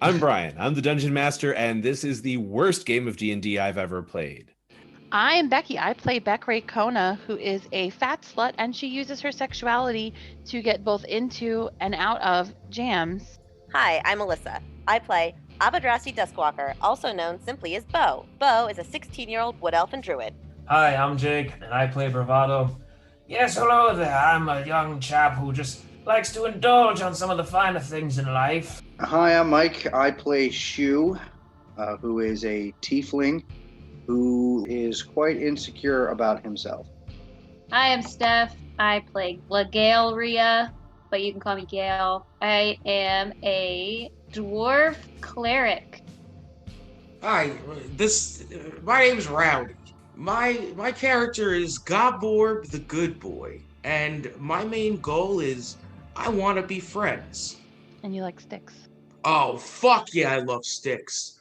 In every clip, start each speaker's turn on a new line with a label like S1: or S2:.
S1: I'm Brian. I'm the Dungeon Master, and this is the worst game of D&D I've ever played.
S2: I'm Becky. I play Becray Kona, who is a fat slut, and she uses her sexuality to get both into and out of jams.
S3: Hi, I'm Alyssa. I play Abadrasi Duskwalker, also known simply as Bo. Bo is a 16-year-old wood elf and druid.
S4: Hi, I'm Jake, and I play Bravado. Yes, hello there. I'm a young chap who just likes to indulge on some of the finer things in life.
S5: Hi, I'm Mike. I play Shu, who is a tiefling who is quite insecure about himself.
S6: Hi, I'm Steph. I play Gale Rhea, but you can call me Gale. I am a dwarf cleric.
S7: Hi, my name's Rowdy. My character is Goborb the Good Boy, and my main goal is I want to be friends.
S2: And you like sticks.
S7: Oh, fuck yeah, I love sticks.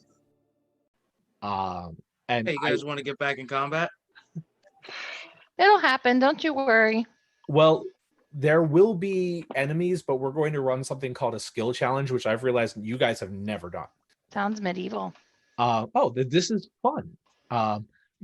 S1: And
S7: Hey, you guys want to get back in combat?
S2: It'll happen. Don't you worry.
S1: Well, there will be enemies, but we're going to run something called a skill challenge, which I've realized you guys have never done.
S2: Sounds medieval.
S1: This is fun.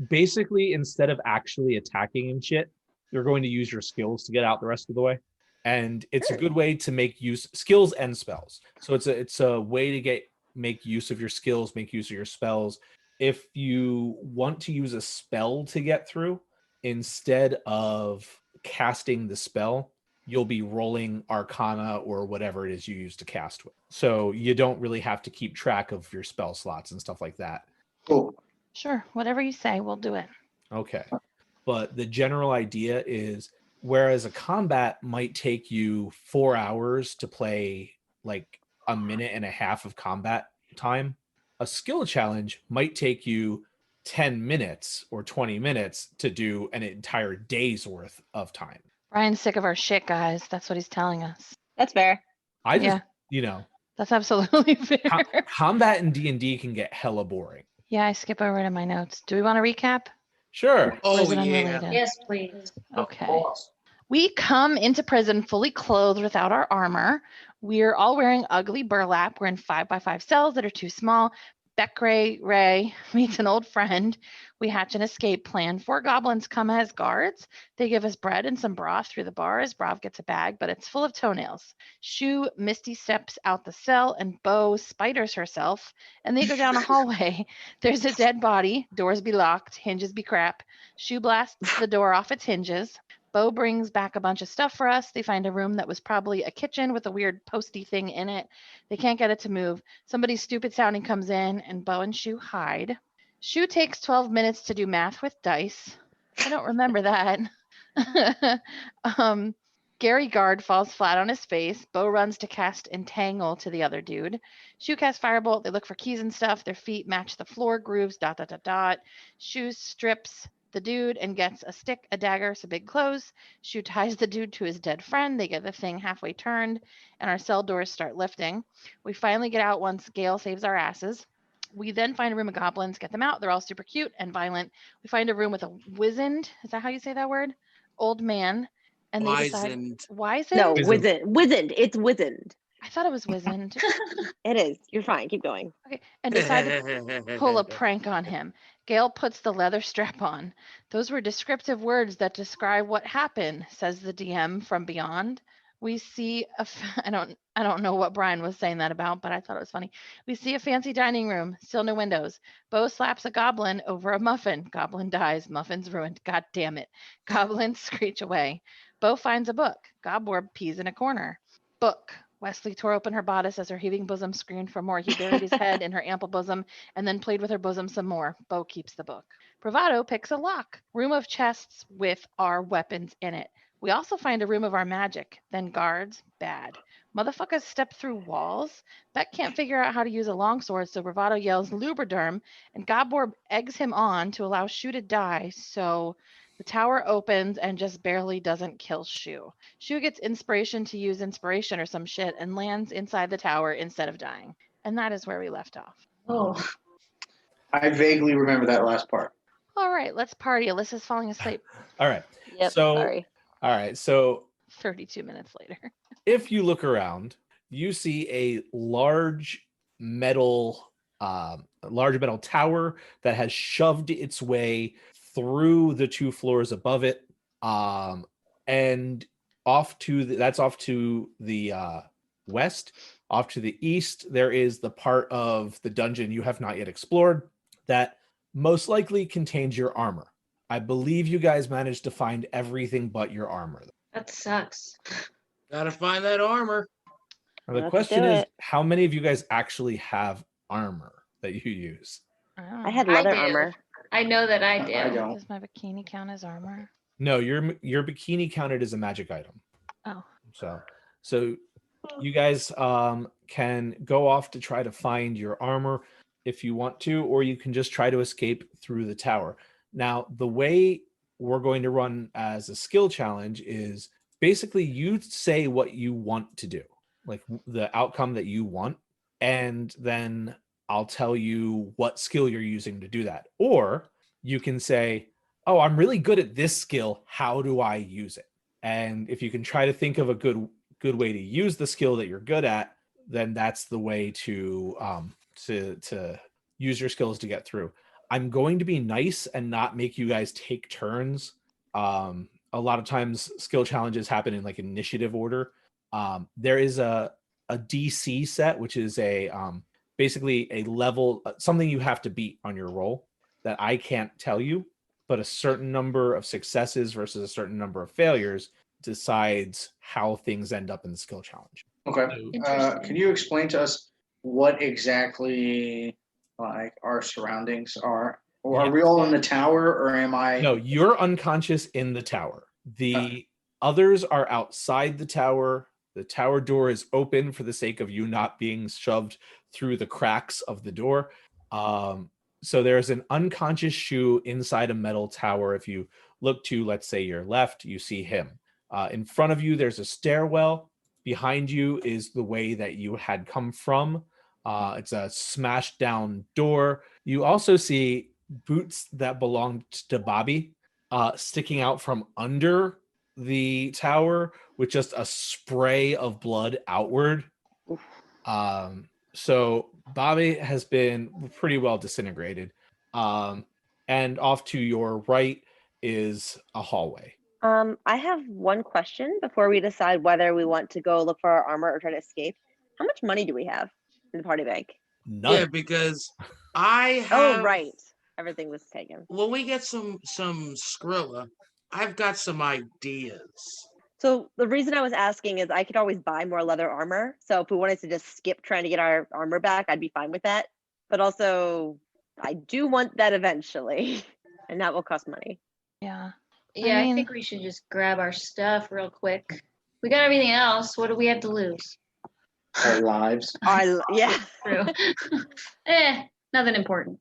S1: Basically, instead of actually attacking and shit, you're going to use your skills to get out the rest of the way. And it's a good way to make use skills and spells. So it's a way to make use of your skills, make use of your spells. If you want to use a spell to get through, instead of casting the spell, you'll be rolling Arcana or whatever it is you use to cast with. So you don't really have to keep track of your spell slots and stuff like that.
S5: Cool.
S2: Sure, whatever you say, we'll do it.
S1: Okay. But the general idea is, whereas a combat might take you 4 hours to play like a minute and a half of combat time, a skill challenge might take you 10 minutes or 20 minutes to do an entire day's worth of time.
S2: Brian's sick of our shit, guys. That's what he's telling us.
S3: That's fair.
S1: I just,
S2: That's absolutely fair.
S1: Combat in D&D can get hella boring.
S2: Yeah, I skip over to my notes. Do we want to recap?
S1: Sure.
S2: Or is it unrelated?
S6: Yes, please.
S2: Okay. We come into prison fully clothed without our armor. We're all wearing ugly burlap. We're in 5x5 cells that are too small. Ray meets an old friend. We hatch an escape plan. 4 goblins come as guards. They give us bread and some broth through the bars. Brav gets a bag, but it's full of toenails. Shu misty steps out the cell, and Bo spiders herself, and they go down a hallway. There's a dead body. Doors be locked. Hinges be crap. Shu blasts the door off its hinges. Bo brings back a bunch of stuff for us. They find a room that was probably a kitchen with a weird posty thing in it. They can't get it to move. Somebody stupid sounding comes in, and Bo and Shu hide. Shu takes 12 minutes to do math with dice. I don't remember that. Gary Guard falls flat on his face. Bo runs to cast Entangle to the other dude. Shu casts Firebolt. They look for keys and stuff. Their feet match the floor grooves, ... Shu strips the dude and gets a stick, a dagger, some big clothes. Shu ties the dude to his dead friend. They get the thing halfway turned, and our cell doors start lifting. We finally get out once Gale saves our asses. We then find a room of goblins, get them out. They're all super cute and violent. We find a room with a wizened, is that how you say that word? Old man. And they decide, wizened?
S3: No, wizened. It's wizened.
S2: I thought it was wizened.
S3: It is. You're fine. Keep going.
S2: Okay. And decide to pull a prank on him. Gale puts the leather strap on. Those were descriptive words that describe what happened, says the DM from beyond. We see I don't know what Brian was saying that about, but I thought it was funny. We see a fancy dining room, still no windows. Bo slaps a goblin over a muffin. Goblin dies. Muffin's ruined. God damn it. Goblins screech away. Bo finds a book. Gobborb pees in a corner. Book. Wesley tore open her bodice as her heaving bosom screamed for more. He buried his head in her ample bosom and then played with her bosom some more. Bo keeps the book. Bravado picks a lock. Room of chests with our weapons in it. We also find a room of our magic. Then guards. Bad. Motherfuckers step through walls. Beck can't figure out how to use a longsword, so Bravado yells Lubriderm, and Gobborb eggs him on to allow Shu to die, so the tower opens and just barely doesn't kill Shu. Shu gets inspiration to use inspiration or some shit and lands inside the tower instead of dying. And that is where we left off.
S6: Oh.
S5: I vaguely remember that last part.
S2: All right, let's party. Alyssa's falling asleep.
S1: All right.
S3: Yep,
S1: sorry. All right. So
S2: 32 minutes later.
S1: If you look around, you see a large metal, large metal tower that has shoved its way through the 2 floors above it, and off to the west. Off to the east, there is the part of the dungeon you have not yet explored that most likely contains your armor. I believe you guys managed to find everything but your armor.
S6: That sucks.
S7: Gotta find that armor.
S1: Now, the
S3: Let's
S1: question
S3: do
S1: is,
S3: it.
S1: how many of you guys actually have armor that you use?
S3: I had
S6: I
S3: leather
S6: do.
S3: armor.
S6: I know that I do.
S5: I don't.
S2: Does my bikini count as armor?
S1: No, your bikini counted as a magic item.
S2: Oh.
S1: So you guys can go off to try to find your armor if you want to, or you can just try to escape through the tower. Now, the way we're going to run as a skill challenge is basically you say what you want to do, like the outcome that you want, and then I'll tell you what skill you're using to do that. Or you can say, oh, I'm really good at this skill. How do I use it? And if you can try to think of a good way to use the skill that you're good at, then that's the way to use your skills to get through. I'm going to be nice and not make you guys take turns. A lot of times skill challenges happen in like initiative order. There is a DC set, which is a basically a level, something you have to beat on your roll that I can't tell you, but a certain number of successes versus a certain number of failures decides how things end up in the skill challenge.
S5: Okay.
S6: Interesting.
S5: Can you explain to us what exactly like our surroundings are? Or are we all in the tower, or am I?
S1: No, you're unconscious in the tower. The others are outside the tower. The tower door is open for the sake of you not being shoved through the cracks of the door. So there's an unconscious Shu inside a metal tower. If you look to, let's say, your left, you see him. In front of you, there's a stairwell. Behind you is the way that you had come from. It's a smashed down door. You also see boots that belonged to Bobby sticking out from under the tower with just a spray of blood outward. So Bobby has been pretty well disintegrated. And off to your right is a hallway.
S3: I have one question before we decide whether we want to go look for our armor or try to escape. How much money do we have in the party bank?
S1: None.
S7: Yeah, because I
S3: Oh,
S7: have.
S3: right. Everything was taken.
S7: When we get some Skrilla, I've got some ideas.
S3: So the reason I was asking is I could always buy more leather armor. So if we wanted to just skip trying to get our armor back, I'd be fine with that. But also, I do want that eventually, and that will cost money.
S2: Yeah.
S6: Yeah, I
S2: mean-
S6: think we should just grab our stuff real quick. We got everything else. What do we have to lose?
S5: Our lives.
S3: Yeah,
S6: True. Nothing important.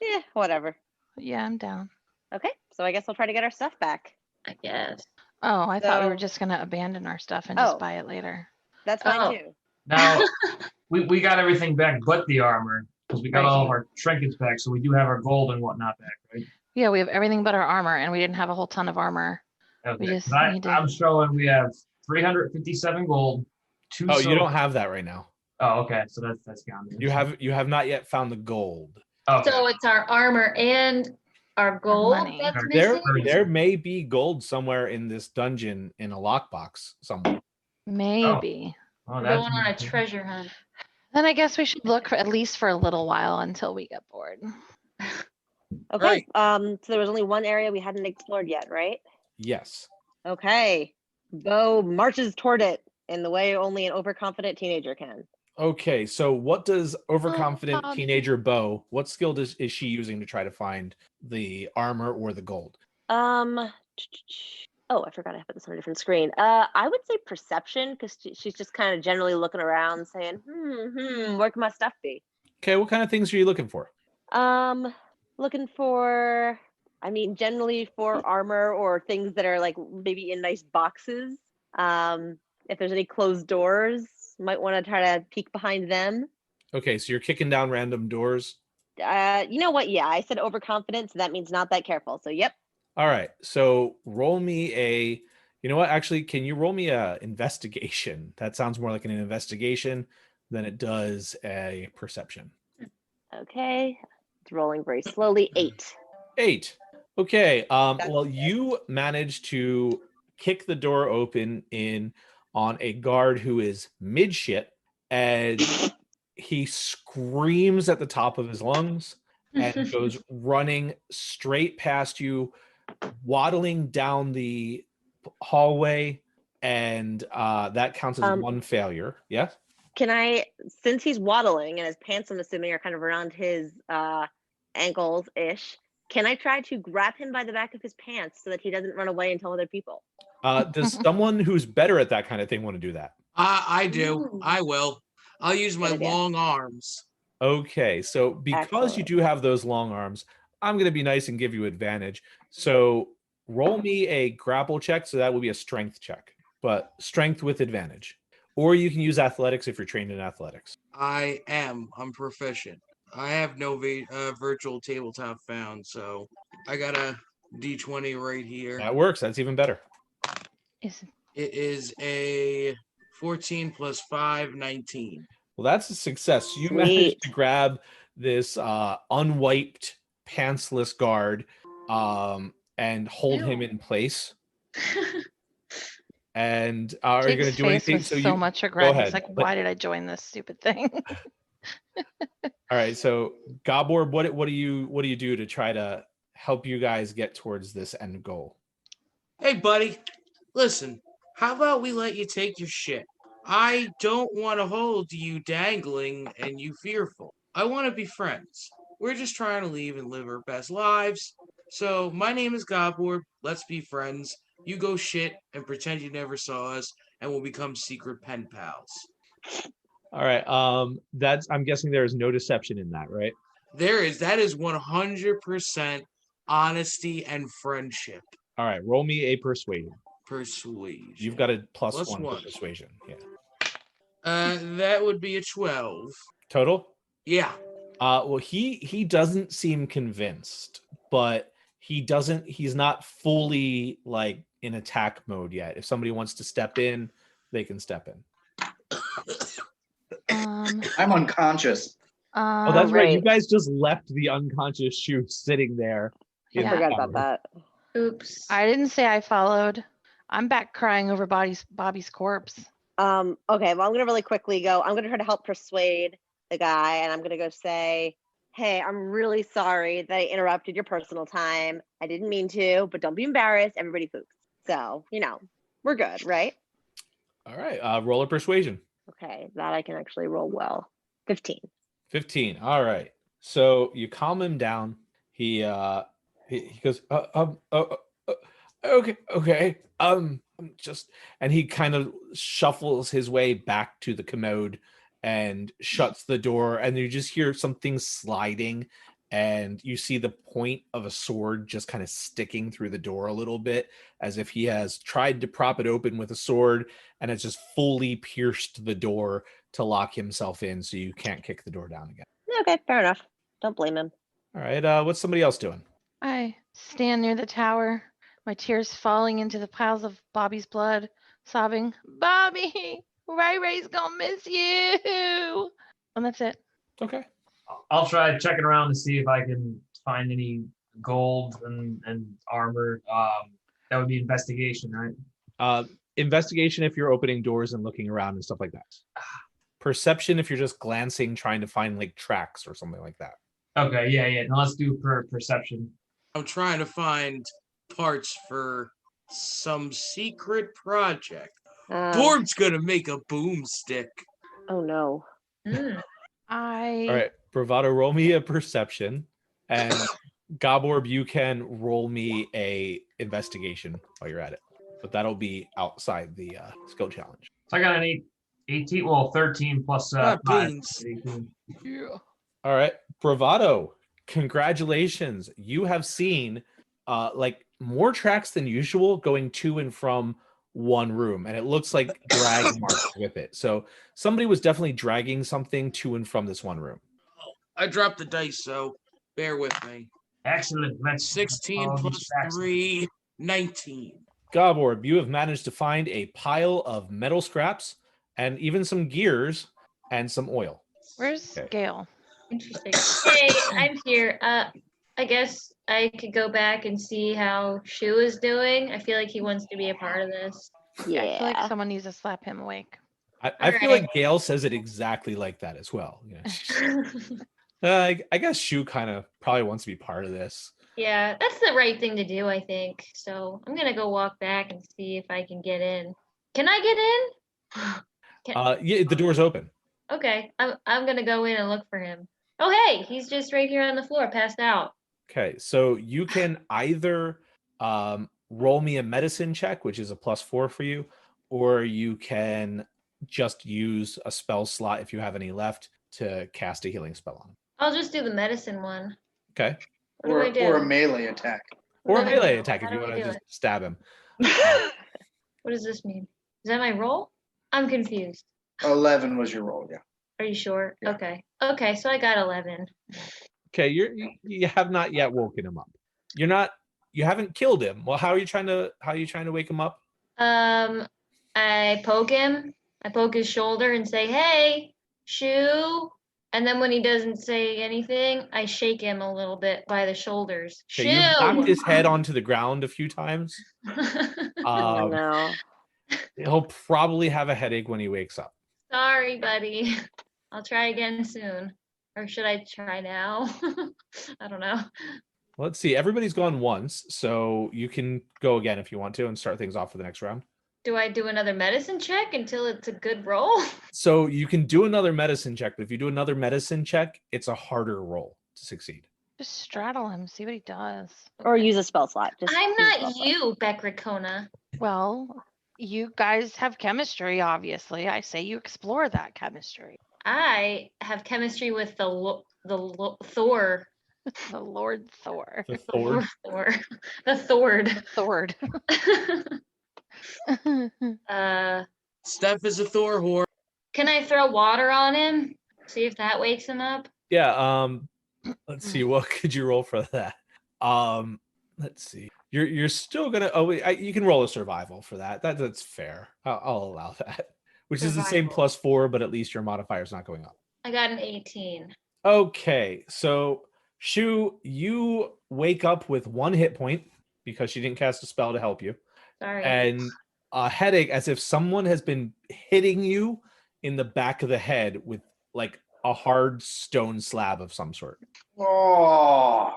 S3: yeah, whatever.
S2: Yeah, I'm down.
S3: Okay, so I guess we'll try to get our stuff back.
S6: I guess.
S2: Oh, I thought we were
S3: So-
S2: just gonna abandon our stuff and
S3: Oh.
S2: just buy it later.
S3: That's fine
S6: Oh.
S3: too.
S4: Now, we got everything back but the armor, because we got all of our trinkets back, so we do have our gold and whatnot back, right?
S2: Yeah, we have everything but our armor, and we didn't have a whole ton of armor.
S4: Okay.
S2: just
S4: 'Cause
S2: need to-
S4: I'm showing we have 357 gold, 2
S1: Oh,
S4: silver.
S1: you don't have that right now.
S4: Oh, okay. So that's gone.
S1: You have not yet found the gold.
S4: Okay.
S6: So it's our armor and our gold
S2: money.
S6: that's
S1: There,
S6: missing?
S1: there may be gold somewhere in this dungeon in a lockbox somewhere.
S2: Maybe.
S4: Oh,
S6: We're
S4: that's
S6: going on a
S4: interesting.
S6: treasure hunt.
S2: Then I guess we should look for, at least for a little while until we get bored.
S3: Okay, so there was only one area we hadn't explored yet, right?
S1: Yes.
S3: Okay, Bo marches toward it in the way only an overconfident teenager can.
S1: Okay, so what does overconfident
S2: Bobby.
S1: teenager Bo, what skill is she using to try to find the armor or the gold?
S3: Oh, I forgot I put this on a different screen. I would say perception, because she's just kind of generally looking around saying, where can my stuff be?
S1: Okay, what kind of things are you looking for?
S3: Looking for, I mean, generally for armor or things that are like maybe in nice boxes. If there's any closed doors, might want to try to peek behind them.
S1: Okay, so you're kicking down random doors.
S3: You know what? Yeah, I said overconfident, so that means not that careful. So, yep.
S1: All right, so roll me a, you know what, actually, can you roll me a investigation? That sounds more like an investigation than it does a perception.
S3: Okay. It's rolling very slowly. 8.
S1: 8. Okay.
S3: That's
S1: Well,
S3: good.
S1: you managed to kick the door open in on a guard who is mid shit, and he screams at the top of his lungs and goes running straight past you, waddling down the hallway, and that counts as one failure. Yes.
S3: Can I, since he's waddling and his pants, I'm assuming, are kind of around his ankles ish, can I try to grab him by the back of his pants so that he doesn't run away and tell other people?
S1: Does someone who's better at that kind of thing want to do that?
S7: I do.
S3: Ooh.
S7: I will. I'll use my
S3: Good idea.
S7: long arms.
S1: Okay, so because you
S3: Excellent.
S1: do have those long arms, I'm going to be nice and give you advantage. So roll me a grapple check. So that would be a strength check, but strength with advantage. Or you can use athletics if you're trained in athletics.
S7: I'm proficient. I have no virtual tabletop found, so I got a D20 right here.
S1: That works. That's even better.
S2: Is
S7: It is a 14 plus 5, 19.
S1: Well, that's a success. You
S3: Sweet.
S1: managed to grab this unwiped, pantsless guard and hold him
S6: Ew.
S1: in place. And are you
S2: Jake's
S1: going to do
S2: face
S1: anything?
S2: was
S1: So
S2: so much regret. He's
S1: ahead.
S2: like, why did I join this stupid thing?
S1: All right, so Gabor, what do you do to try to help you guys get towards this end goal?
S7: Hey, buddy, listen, how about we let you take your shit? I don't want to hold you dangling and you fearful. I want to be friends. We're just trying to leave and live our best lives. So, my name is Gabor. Let's be friends. You go shit and pretend you never saw us, and we'll become secret pen pals.
S1: All right, I'm guessing there is no deception in that, right?
S7: That is 100% honesty and friendship.
S1: All right, roll me a persuasion.
S7: Persuasion.
S1: You've got a plus
S7: Plus
S1: one
S7: one.
S1: for persuasion. Yeah.
S7: That would be a 12.
S1: Total?
S7: Yeah.
S1: Well, he doesn't seem convinced, but he's not fully like in attack mode yet. If somebody wants to step in, they can step in.
S5: I'm unconscious.
S1: Oh, that's right. You
S3: right.
S1: guys just left the unconscious shoe sitting there.
S3: I
S1: in the
S3: forgot about
S1: tower.
S3: that.
S6: Oops.
S2: I didn't say I followed. I'm back crying over Bobby's corpse.
S3: Okay, well, I'm gonna really quickly go. I'm gonna try to help persuade the guy, and I'm gonna go say, "Hey, I'm really sorry that I interrupted your personal time. I didn't mean to, but don't be embarrassed. Everybody poops. So, we're good, right?"
S1: All right. Roll a persuasion.
S3: Okay, that I can actually roll well. 15.
S1: 15. All right. So you calm him down. He goes, okay. And he kind of shuffles his way back to the commode and shuts the door. And you just hear something sliding, and you see the point of a sword just kind of sticking through the door a little bit, as if he has tried to prop it open with a sword, and it's just fully pierced the door to lock himself in, so you can't kick the door down again.
S3: Okay, fair enough. Don't blame him.
S1: All right. What's somebody else doing?
S2: I stand near the tower, my tears falling into the piles of Bobby's blood, sobbing, Bobby, Ray Ray's gonna miss you. And that's it.
S1: Okay.
S4: I'll try checking around to see if I can find any gold and armor. That would be investigation, right?
S1: Investigation if you're opening doors and looking around and stuff like that. Perception if you're just glancing, trying to find like tracks or something like that.
S4: Okay, yeah. Now let's do perception.
S7: I'm trying to find parts for some secret project. Borb's gonna make a boomstick.
S3: Oh no.
S2: I
S1: All right. Bravado, roll me a perception. And Gaborb, you can roll me a investigation while you're at it. But that'll be outside the skill challenge.
S4: So I got an 18, well, 13 plus 5.
S7: Beans.
S4: 18.
S2: Yeah.
S1: All right. Bravado, congratulations. You have seen like more tracks than usual going to and from one room, and it looks like drag marks with it. So somebody was definitely dragging something to and from this one room.
S7: I dropped the dice, so bear with me.
S4: Excellent. Let's
S7: 16
S4: follow
S7: plus
S4: these tracks.
S7: 3, 19.
S1: Gaborb, you have managed to find a pile of metal scraps and even some gears, and some oil.
S2: Where's
S1: Okay.
S2: Gail?
S6: Interesting. Hey, I'm here. I guess I could go back and see how Shu is doing. I feel like he wants to be a part of this.
S2: Yeah, I feel like
S3: Yeah.
S2: someone needs to slap him awake.
S1: I feel
S6: Alright.
S1: like Gail says it exactly like that as well. You know, I guess Shu kind of probably wants to be part of this.
S6: Yeah, that's the right thing to do, I think. So I'm gonna go walk back and see if I can get in. Can I get in?
S1: Yeah, the door's open.
S6: Okay, I'm gonna go in and look for him. Oh hey, he's just right here on the floor, passed out.
S1: Okay, so you can either roll me a medicine check, which is a +4 for you, or you can just use a spell slot if you have any left to cast a healing spell on him.
S6: I'll just do the medicine one.
S1: Okay,
S6: What do I do?
S5: Or a melee attack.
S1: or a
S6: What do I
S1: melee
S6: do?
S1: attack
S6: How
S1: if you
S6: do I
S1: want to
S6: do
S1: just
S6: it?
S1: stab him.
S6: What does this mean? Is that my roll? I'm confused.
S5: 11 was your roll, yeah.
S6: Are you sure?
S5: Yeah.
S6: Okay. Okay, so I got 11.
S1: Okay, you have not yet woken him up. You haven't killed him. Well, how are you trying to wake him up?
S6: I poke him. I poke his shoulder and say, "Hey, Shu." And then when he doesn't say anything, I shake him a little bit by the shoulders.
S1: Okay, you've knocked
S6: Shu.
S1: his head onto the ground a few times.
S3: Oh no.
S1: He'll probably have a headache when he wakes up.
S6: Sorry, buddy. I'll try again soon. Or should I try now? I don't know.
S1: Let's see. Everybody's gone once, so you can go again if you want to and start things off for the next round.
S6: Do I do another medicine check until it's a good roll?
S1: So you can do another medicine check, but if you do another medicine check, it's a harder roll to succeed.
S2: Just straddle him, see what he does.
S3: Or use a spell slot. Just
S6: I'm
S3: use a spell
S6: not
S3: slot.
S6: you, Beckricona.
S2: Well, you guys have chemistry, obviously. I say you explore that chemistry.
S6: I have chemistry with the Thor.
S2: The Lord Thor.
S1: The Thor.
S6: Thor. The Thord.
S2: Thord.
S7: Steph is a Thor whore.
S6: Can I throw water on him? See if that wakes him up.
S1: Yeah. Let's see. What could you roll for that? Let's see. You're still gonna. Oh, wait, you can roll a survival for that. That's fair. I'll allow that. Which is the same
S6: Survival.
S1: +4, but at least your modifier's not going up.
S6: I got an 18.
S1: Okay, so Shu, you wake up with 1 hit point because she didn't cast a spell to help you,
S6: Sorry.
S1: and a headache as if someone has been hitting you in the back of the head with like a hard stone slab of some sort.
S5: Oh,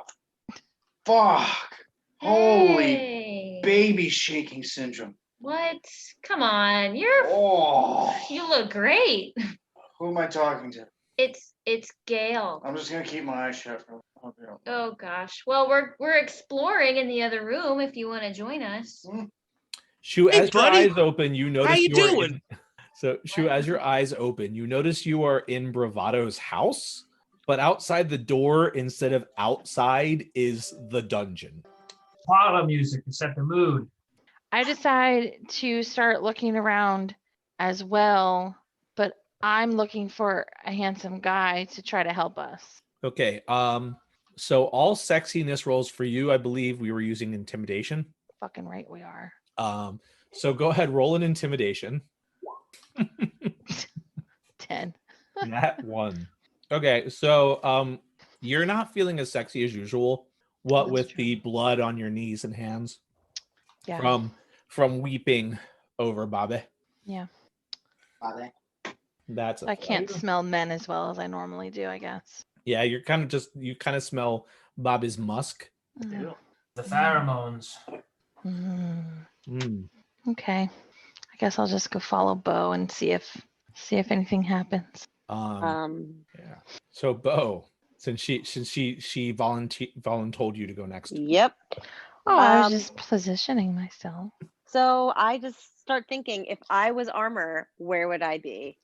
S5: fuck. Holy
S6: Hey.
S5: baby shaking syndrome.
S6: What? Come on. You
S5: Oh,
S6: look great.
S5: who am I talking to?
S6: It's Gail.
S5: I'm just gonna keep my eyes shut.
S6: Oh gosh. Well, we're exploring in the other room if you want to join us.
S1: Shu,
S7: Hey,
S1: as your
S7: buddy.
S1: eyes open, you notice
S7: How you
S1: are
S7: doing?
S1: So Shu, as your eyes open, you notice you are in Bravado's house, but outside the door, instead of outside, is the dungeon.
S4: Parlor music to set the mood.
S2: I decide to start looking around as well, but I'm looking for a handsome guy to try to help us.
S1: Okay. So all sexiness rolls for you, I believe we were using intimidation.
S2: Fucking right we are.
S1: So go ahead, roll an intimidation.
S2: 10.
S1: That one. Okay, so you're not feeling as sexy as usual. What
S2: That's
S1: with
S2: true.
S1: the blood on your knees and hands
S2: Yeah.
S1: from weeping over Babe.
S2: Yeah.
S1: That's a
S2: I can't
S1: fact.
S2: smell men as well as I normally do, I guess.
S1: Yeah, you kind of smell Babe's musk.
S2: Mm.
S4: The pheromones.
S2: Mm. Okay. I guess I'll just go follow Bo and see if anything happens.
S1: Yeah. So Bo, since she voluntold you to go next.
S3: Yep.
S2: Oh, I was
S3: Um,
S2: just positioning myself.
S3: So I just start thinking, if I was armor, where would I be?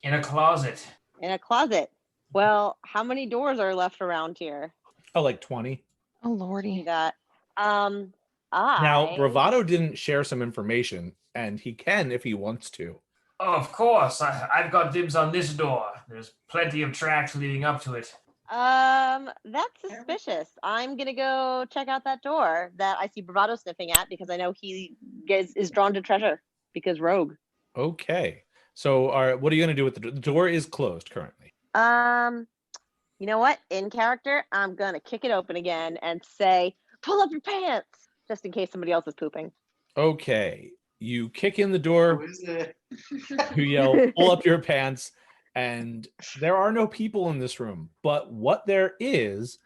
S4: In a closet.
S3: In a closet. Well, how many doors are left around here?
S1: Oh, like 20.
S2: Oh
S3: You
S2: lordy.
S3: got
S1: Now, Bravado didn't share some information, and he can if he wants to.
S4: Oh, of course. I've got dibs on this door. There's plenty of tracks leading up to it.
S3: That's suspicious. I'm gonna go check out that door that I see Bravado sniffing at because I know he is drawn to treasure because rogue.
S1: Okay. So, what are you going to do with the door? The door is closed currently.
S3: You know what? In character, I'm gonna kick it open again and say, "Pull up your pants," just in case somebody else is pooping.
S1: Okay. You kick in the
S5: Who
S1: door,
S5: is it?
S1: you yell, pull up your pants, and there are no people in this room. But what there is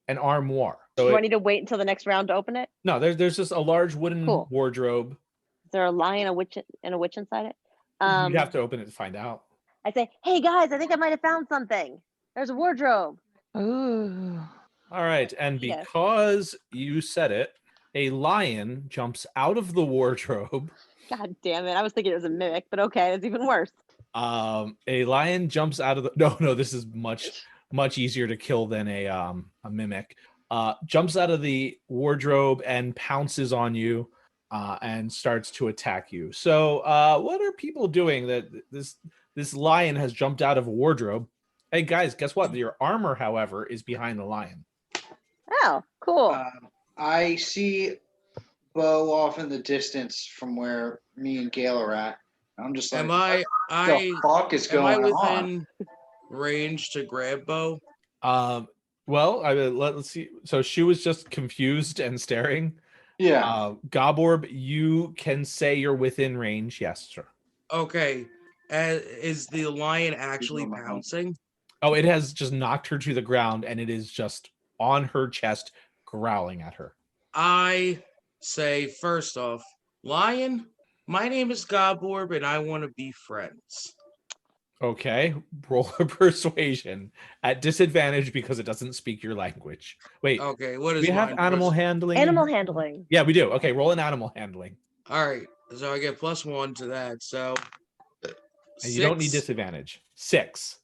S1: an armoire. So
S3: Do I need to wait until the next round to open it?
S1: no, there's just a large wooden
S3: Cool.
S1: wardrobe.
S3: Is there a lion, a witch, and a witch inside it?
S1: You'd have to open it to find out.
S3: I say, "Hey guys, I think I might have found something. There's a wardrobe."
S2: Ooh.
S1: All right, and
S3: Yes.
S1: because you said it, a lion jumps out of the wardrobe.
S3: God damn it! I was thinking it was a mimic, but okay, it's even worse.
S1: A lion jumps out of the no, this is much easier to kill than a mimic. Jumps out of the wardrobe and pounces on you and starts to attack you. So what are people doing that this lion has jumped out of a wardrobe? Hey guys, guess what? Your armor, however, is behind the lion.
S3: Oh, cool.
S5: I see Bo off in the distance from where me and Gail are at. I'm just like,
S7: Am I
S5: what the fuck is
S7: am I
S5: going on?
S7: within range to grab Bo?
S1: Well, let's see. So she was just confused and staring.
S5: Yeah.
S1: Goborb, you can say you're within range. Yes, sir.
S7: Okay. Is the lion actually
S5: on my phone.
S7: pouncing?
S1: Oh, it has just knocked her to the ground, and it is just on her chest, growling at her.
S7: I say, first off, lion, my name is Goborb, and I want to be friends.
S1: Okay, roll a persuasion at disadvantage because it doesn't speak your language. Wait,
S7: Okay, what is
S1: we have
S7: mine?
S1: animal handling.
S3: Animal handling.
S1: Yeah, we do. Okay, roll an animal handling,
S7: All right, so I get +1 to that. So,
S1: and you don't need
S7: 6.
S1: disadvantage. 6.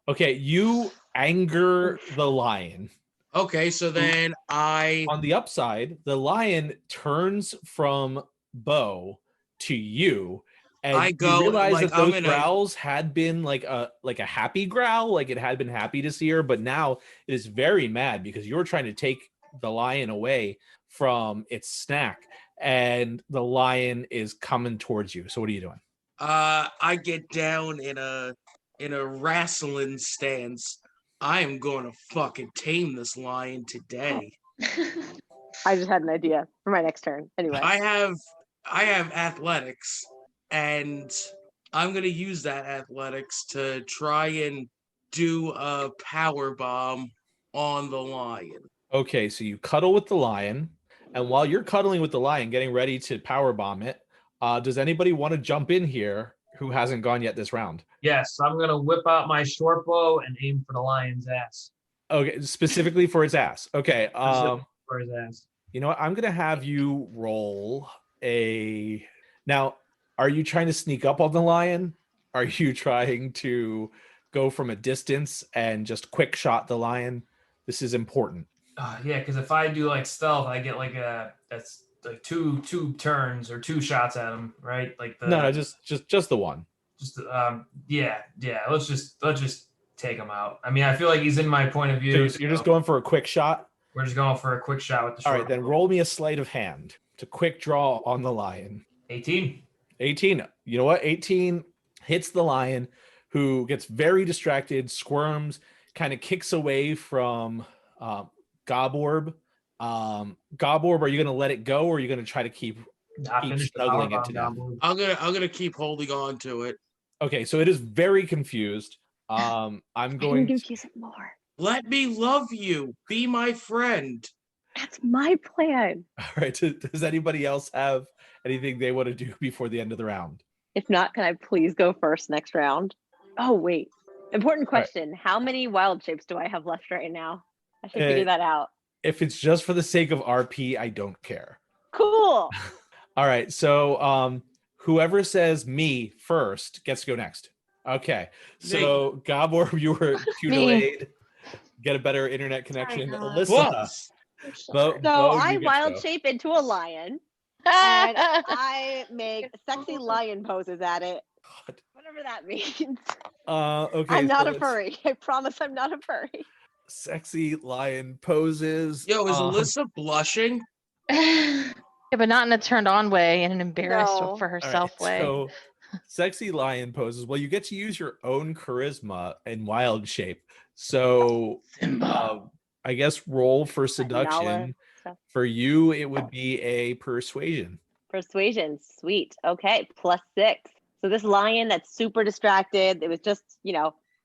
S1: Okay, you anger the lion.
S7: Okay, so then
S1: On the upside, the lion turns from Bo to you, and
S7: I go,
S1: you realize
S7: like,
S1: that those
S7: I'm in a-
S1: growls had been like a happy growl, like it had been happy to see her, but now it is very mad because you're trying to take the lion away from its snack, and the lion is coming towards you. So what are you doing?
S7: I get down in a wrestling stance. I am going to fucking tame this lion today.
S3: I just had an idea for my next turn. Anyway,
S7: I have athletics, and I'm gonna use that athletics to try and do a power bomb on the lion.
S1: Okay, so you cuddle with the lion, and while you're cuddling with the lion, getting ready to power bomb it, does anybody want to jump in here who hasn't gone yet this round?
S4: Yes, I'm gonna whip out my short bow and aim for the lion's ass.
S1: Okay, specifically for its ass. Okay,
S4: For his ass.
S1: you know what? I'm gonna have you roll a. Now, are you trying to sneak up on the lion? Are you trying to go from a distance and just quick shot the lion? This is important.
S4: Yeah, because if I do like stealth, I get like that's like two turns or 2 shots at him, right? Like the
S1: No, just the one.
S4: just yeah. Let's just take him out. I mean, I feel like he's in my point of view.
S1: So you're just going for a quick shot.
S4: We're just going for a quick shot with the
S1: All
S4: short.
S1: right, then roll me a sleight of hand to quick draw on the lion.
S4: 18.
S1: 18. You know what? 18 hits the lion, who gets very distracted, squirms, kind of kicks away from Goborb. Goborb, are you going to let it go, or are you going to try to keep snuggling it to death?
S7: I'm gonna keep holding on to it.
S1: Okay, so it is very confused. I'm going to
S3: confuse it more.
S7: Let me love you. Be my friend.
S3: That's my plan.
S1: All right. Does anybody else have anything they want to do before the end of the round?
S3: If not, can I please go first next round? Oh, wait. Important question. How many wild shapes do I have left right now? I should figure that out.
S1: If it's just for the sake of RP, I don't care.
S3: Cool.
S1: All right. So whoever says me first gets to go next. Okay. So Gabor, you were too delayed. Get a better internet connection. Alyssa.
S3: So I wild shape into a lion. And I make sexy lion poses at it.
S1: God.
S3: Whatever that means.
S1: Okay.
S3: I'm not a furry. I promise I'm not a furry.
S1: Sexy lion poses.
S7: Yo, is Alyssa blushing?
S2: Yeah, but not in a turned on way, in an embarrassed
S3: No.
S2: for herself way.
S1: So Sexy lion poses. Well, you get to use your own charisma and wild shape. So I guess roll for
S3: Nala
S1: seduction.
S3: stuff.
S1: For you, it would be a persuasion.
S3: Persuasion, sweet. Okay, +6. So this lion that's super distracted, it was just,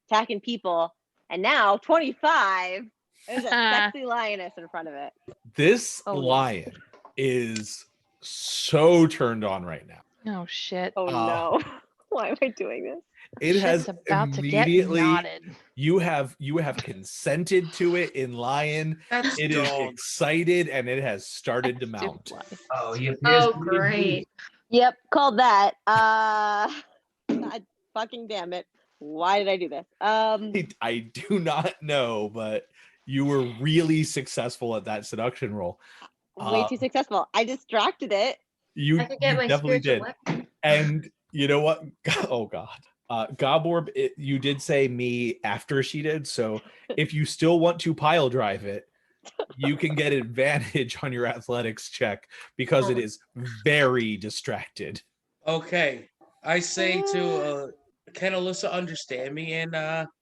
S3: attacking people. And now 25, there's a sexy lioness in front of it.
S1: This
S3: Oh, no.
S1: lion is so turned on right now.
S2: Oh shit.
S3: Oh no. Why am I doing this?
S1: It
S2: Shit's
S1: has
S2: about to get
S1: immediately
S2: knotted.
S1: you have consented to it in lion.
S7: That's
S1: It is
S7: dog.
S1: excited and it has started to
S2: Stupid
S1: mount.
S2: life.
S4: Oh, you
S6: Oh, great.
S3: Yep, called that. God fucking damn it. Why did I do this?
S1: I do not know, but you were really successful at that seduction roll.
S3: Way too successful. I distracted it.
S1: You,
S6: I could get
S1: you
S6: my
S1: definitely
S6: spiritual
S1: did.
S6: weapon.
S1: And you know what? Oh God. Goborb, you did say me after she did. So if you still want to pile drive it, you can get advantage on your athletics check because it is very distracted.
S7: Okay. I say to can Alyssa understand me in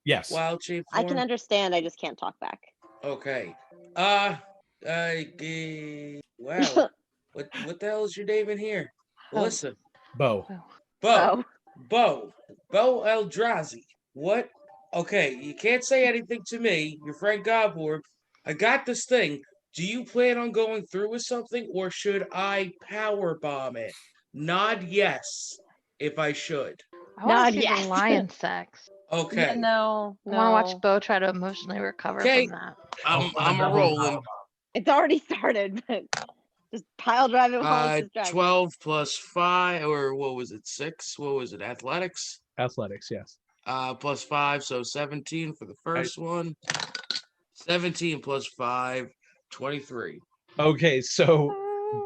S1: Yes.
S7: wild shape
S3: I
S7: form?
S3: can understand, I just can't talk back.
S7: Okay. Wow. What the hell is your name in here?
S3: Oh.
S7: Alyssa.
S1: Bo.
S7: Bo. Bo Eldrazi. What? Okay, you can't say anything to me, your friend Goborb. I got this thing. Do you plan on going through with something, or should I power bomb it? Nod yes, if I should.
S2: I want
S3: Nod
S2: to see
S3: yes.
S2: the lion sex.
S7: Okay.
S3: Yeah, no.
S2: I want to watch Bo try to emotionally recover
S7: Okay.
S2: from that.
S7: I'm a rolling.
S3: It's already started, but just pile drive it while it's distracted.
S7: 12 plus 5, or what was it, 6? What was it, athletics?
S1: Athletics, yes.
S7: Plus 5, so 17 for the first one. 17 plus 5, 23.
S1: Okay, so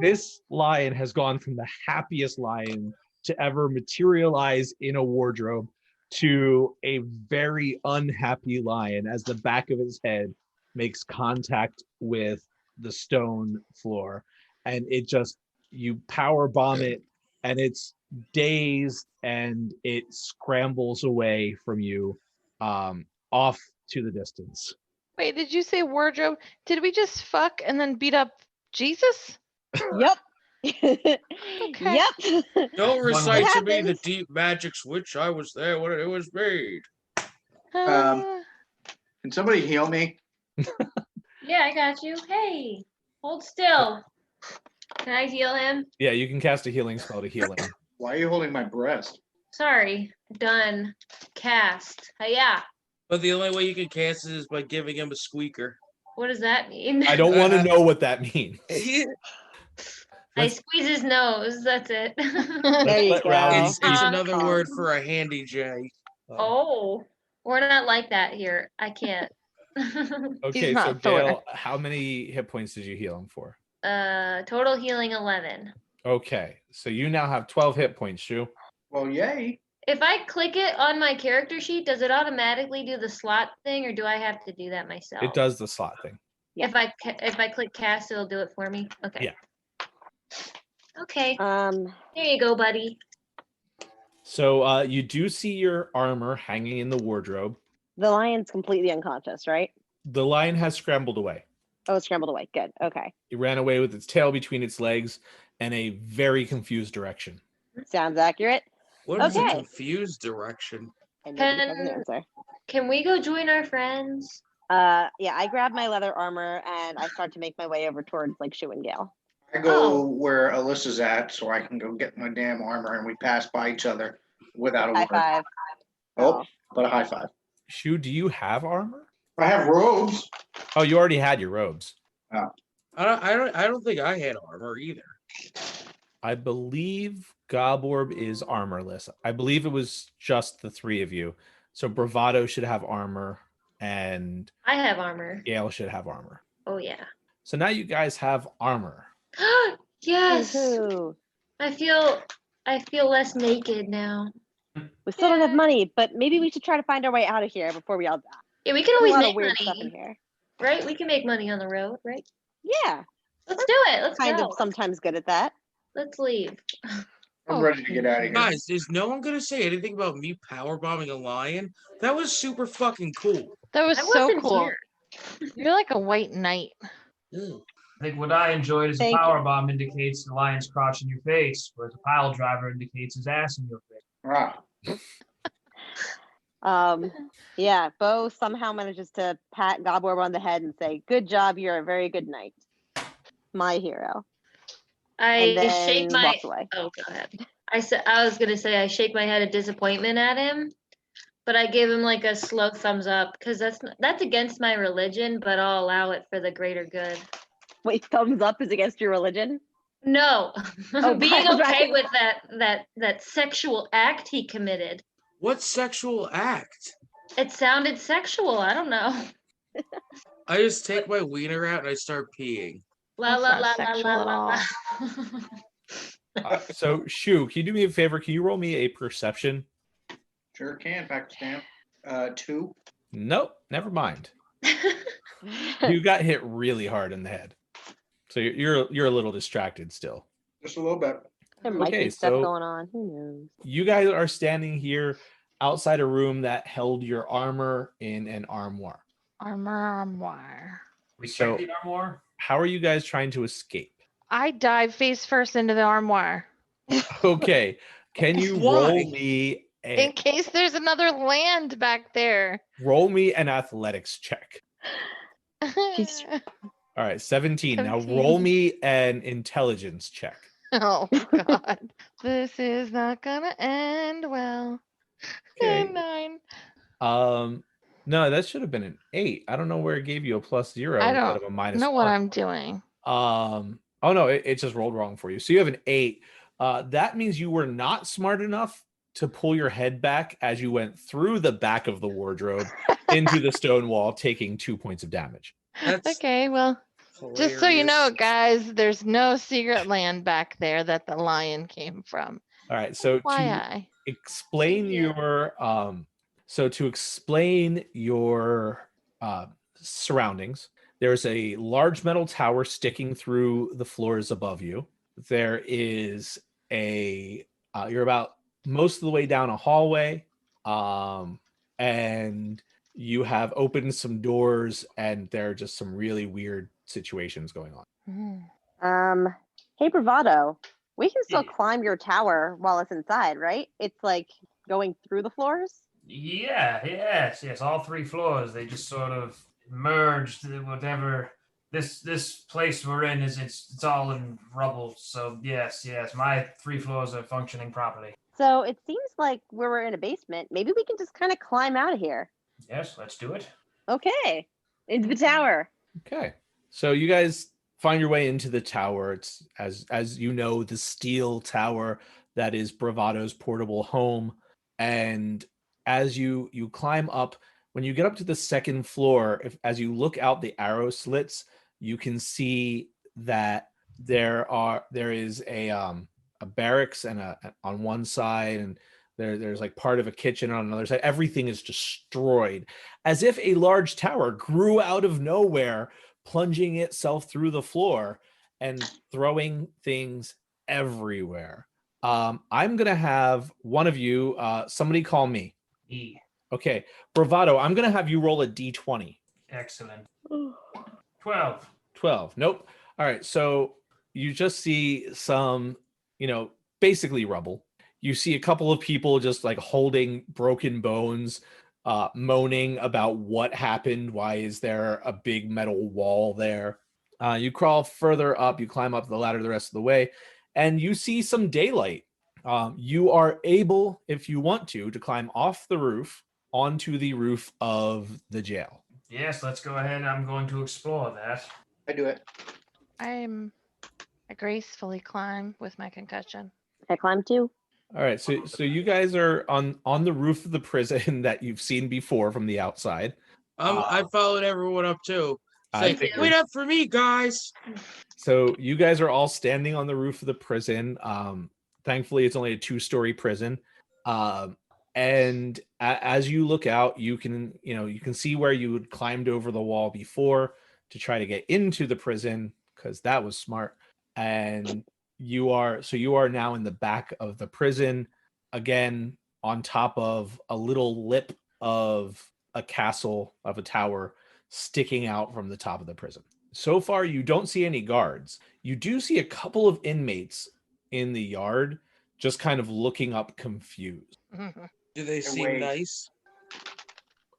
S1: this lion has gone from the happiest lion to ever materialize in a wardrobe to a very unhappy lion as the back of his head makes contact with the stone floor. And it just, you power bomb it and it's dazed and it scrambles away from you off to the distance.
S2: Wait, did you say wardrobe? Did we just fuck and then beat up Jesus?
S3: Yep.
S2: Okay.
S3: Yep.
S7: Don't recite to me the
S3: happens.
S7: deep magics which I was there when it was made.
S2: Uh,
S5: Can somebody heal me?
S6: Yeah, I got you. Hey, hold still. Can I heal him?
S1: Yeah, you can cast a healing spell to heal him.
S5: Why are you holding my breast?
S6: Sorry. Done. Cast. Hiya.
S7: But the only way you can cast it is by giving him a squeaker.
S6: What does that mean?
S1: I don't want to know what that means.
S6: I squeeze his nose. That's it.
S3: There you
S1: let
S3: go.
S1: Rowdy
S7: It's
S1: speak.
S7: another word for a handy J.
S6: Oh, we're not like that here. I can't.
S1: Okay,
S2: not
S1: so
S2: Thor.
S1: Gail, how many hit points did you heal him for?
S6: Total healing 11.
S1: Okay, so you now have 12 hit points, Shu.
S5: Well, yay.
S6: If I click it on my character sheet, does it automatically do the slot thing, or do I have to do that myself?
S1: It does the slot thing.
S6: If I click cast, it'll do it for me. Okay.
S1: Yeah.
S6: Okay. There you go, buddy.
S1: So you do see your armor hanging in the wardrobe.
S3: The lion's completely unconscious, right?
S1: The lion has scrambled away.
S3: Oh, it's scrambled away. Good. Okay.
S1: It ran away with its tail between its legs in a very confused direction.
S3: Sounds accurate.
S7: What is a
S3: Okay.
S7: confused direction?
S3: And nobody has an answer.
S6: Can we go join our friends?
S3: Yeah, I grab my leather armor and I start to make my way over towards like Shu and Gale.
S5: I go
S6: Oh.
S5: where Alyssa's at so I can go get my damn armor and we pass by each other without a
S3: High
S5: word.
S3: five.
S5: Oh, but a high five.
S1: Shu, do you have armor?
S5: I have robes.
S1: Oh, you already had your robes.
S7: I don't think I had armor either.
S1: I believe Goborb is armorless. I believe it was just the three of you. So Bravado should have armor and
S6: I have armor.
S1: Gale should have armor.
S6: Oh yeah.
S1: So now you guys have armor.
S6: Yes.
S3: Woohoo.
S6: I feel less naked now.
S3: We still don't have money, but maybe we should try to find our way out of here before we all die.
S6: Yeah, we can
S3: There's
S6: always
S3: a lot
S6: make
S3: of weird stuff in
S6: money,
S3: here.
S6: right? We can make money on the road, right?
S3: Yeah,
S6: Let's do it. Let's
S3: kind
S6: go.
S3: of sometimes good at that.
S6: Let's leave.
S5: I'm ready to get out of here.
S7: Guys, is no one gonna say anything about me power bombing a lion? That was super fucking cool.
S2: That was
S6: I
S2: so
S6: wasn't
S2: cool.
S6: here.
S2: You're like a white knight.
S7: Ew.
S4: I think what I enjoyed is a
S3: Thank
S4: power bomb indicates the lion's crotch in your face, whereas a pile driver indicates his ass in your face.
S5: Ah,
S3: Yeah, Bo somehow manages to pat Gobborb on the head and say, "Good job, you're a very good knight. My hero." And
S6: I shake
S3: then
S6: my.
S3: walks away.
S6: Oh, go ahead. I was gonna say I shake my head of disappointment at him, but I give him like a slow thumbs up because that's against my religion, but I'll allow it for the greater good.
S3: Wait, thumbs up is against your religion?
S6: No,
S3: Oh,
S6: being
S3: pile
S6: okay
S3: driver.
S6: with that sexual act he committed.
S7: What sexual act?
S6: It sounded sexual. I don't know.
S7: I just take my wiener out and I start peeing.
S6: La
S2: That's
S6: la
S2: not
S6: la la
S2: sexual
S6: la
S2: at
S6: la
S2: all.
S6: la.
S1: So, Shu, can you do me a favor? Can you roll me a perception?
S5: sure can. Pakistan. 2.
S1: Nope, never mind. You got hit really hard in the head, so you're a little distracted still.
S5: Just a little bit.
S3: There might
S1: Okay,
S3: be stuff
S1: so-
S3: going on. Who knows?
S1: You guys are standing here outside a room that held your armor in an armoire.
S2: Armoire.
S4: We
S1: So-
S4: check the armor.
S1: How are you guys trying to escape?
S2: I dive face first into the armoire
S1: Okay, can you
S7: Why?
S1: roll me
S2: in case there's another land back there.
S1: an athletics check?
S3: She's-
S1: All right, 17. Now
S2: 17.
S1: roll me an intelligence check.
S2: Oh God, this is not gonna end well.
S1: Okay.
S2: 9.
S1: No, that should have been an 8. I don't know where it gave you a +0
S2: I
S1: instead
S2: don't
S1: of a -1.
S2: know what I'm doing.
S1: Oh no, it just rolled wrong for you. So you have an 8. That means you were not smart enough to pull your head back as you went through the back of the wardrobe into the stone wall, taking 2 points of damage.
S7: That's
S2: Okay, well, just so you know,
S7: hilarious.
S2: guys, there's no secret land back there that the lion came from.
S1: All right, so
S2: Why
S1: to
S2: I?
S1: explain
S6: Yeah.
S1: your surroundings, there's a large metal tower sticking through the floors above you. There is you're about most of the way down a hallway, and you have opened some doors, and there are just some really weird situations going on.
S2: Mm.
S3: Hey, Bravado. We can still
S4: Yeah.
S3: climb your tower while it's inside, right? It's like going through the floors.
S4: Yeah, yes. All 3 floors. They just sort of merged. Whatever this place we're in is, it's all in rubble. So yes. My 3 floors are functioning properly.
S3: So it seems like we're in a basement. Maybe we can just kind of climb out of here.
S4: Yes, let's do it.
S3: Okay. Into the tower.
S1: Okay, so you guys find your way into the tower. It's as you know, the steel tower that is Bravado's portable home. And as you climb up, when you get up to the second floor, as you look out the arrow slits, you can see that there is a barracks and on one side, and there's like part of a kitchen on another side. Everything is destroyed, as if a large tower grew out of nowhere, plunging itself through the floor and throwing things everywhere. I'm gonna have one of you, somebody call me.
S4: E.
S1: Okay, Bravado, I'm gonna have you roll a d20.
S4: Excellent. 12.
S1: 12. Nope. All right, so you just see some, basically rubble. You see a couple of people just like holding broken bones, moaning about what happened. Why is there a big metal wall there? You crawl further up, you climb up the ladder the rest of the way, and you see some daylight. You are able, if you want to climb off the roof onto the roof of the jail.
S4: Yes, let's go ahead. I'm going to explore that.
S5: I do it.
S2: I gracefully climb with my concussion.
S3: I climb too.
S1: All right, so you guys are on the roof of the prison that you've seen before from the outside.
S7: I followed everyone up too.
S1: I
S7: Say,
S1: figured.
S7: wait up for me, guys.
S1: So you guys are all standing on the roof of the prison. Thankfully, it's only a 2-story prison. And as you look out, you can see where you had climbed over the wall before to try to get into the prison, because that was smart. And you are now in the back of the prison, again on top of a little lip of a castle, of a tower sticking out from the top of the prison. So far you don't see any guards. You do see a couple of inmates in the yard just kind of looking up confused.
S7: Do they seem
S5: wait.
S7: nice?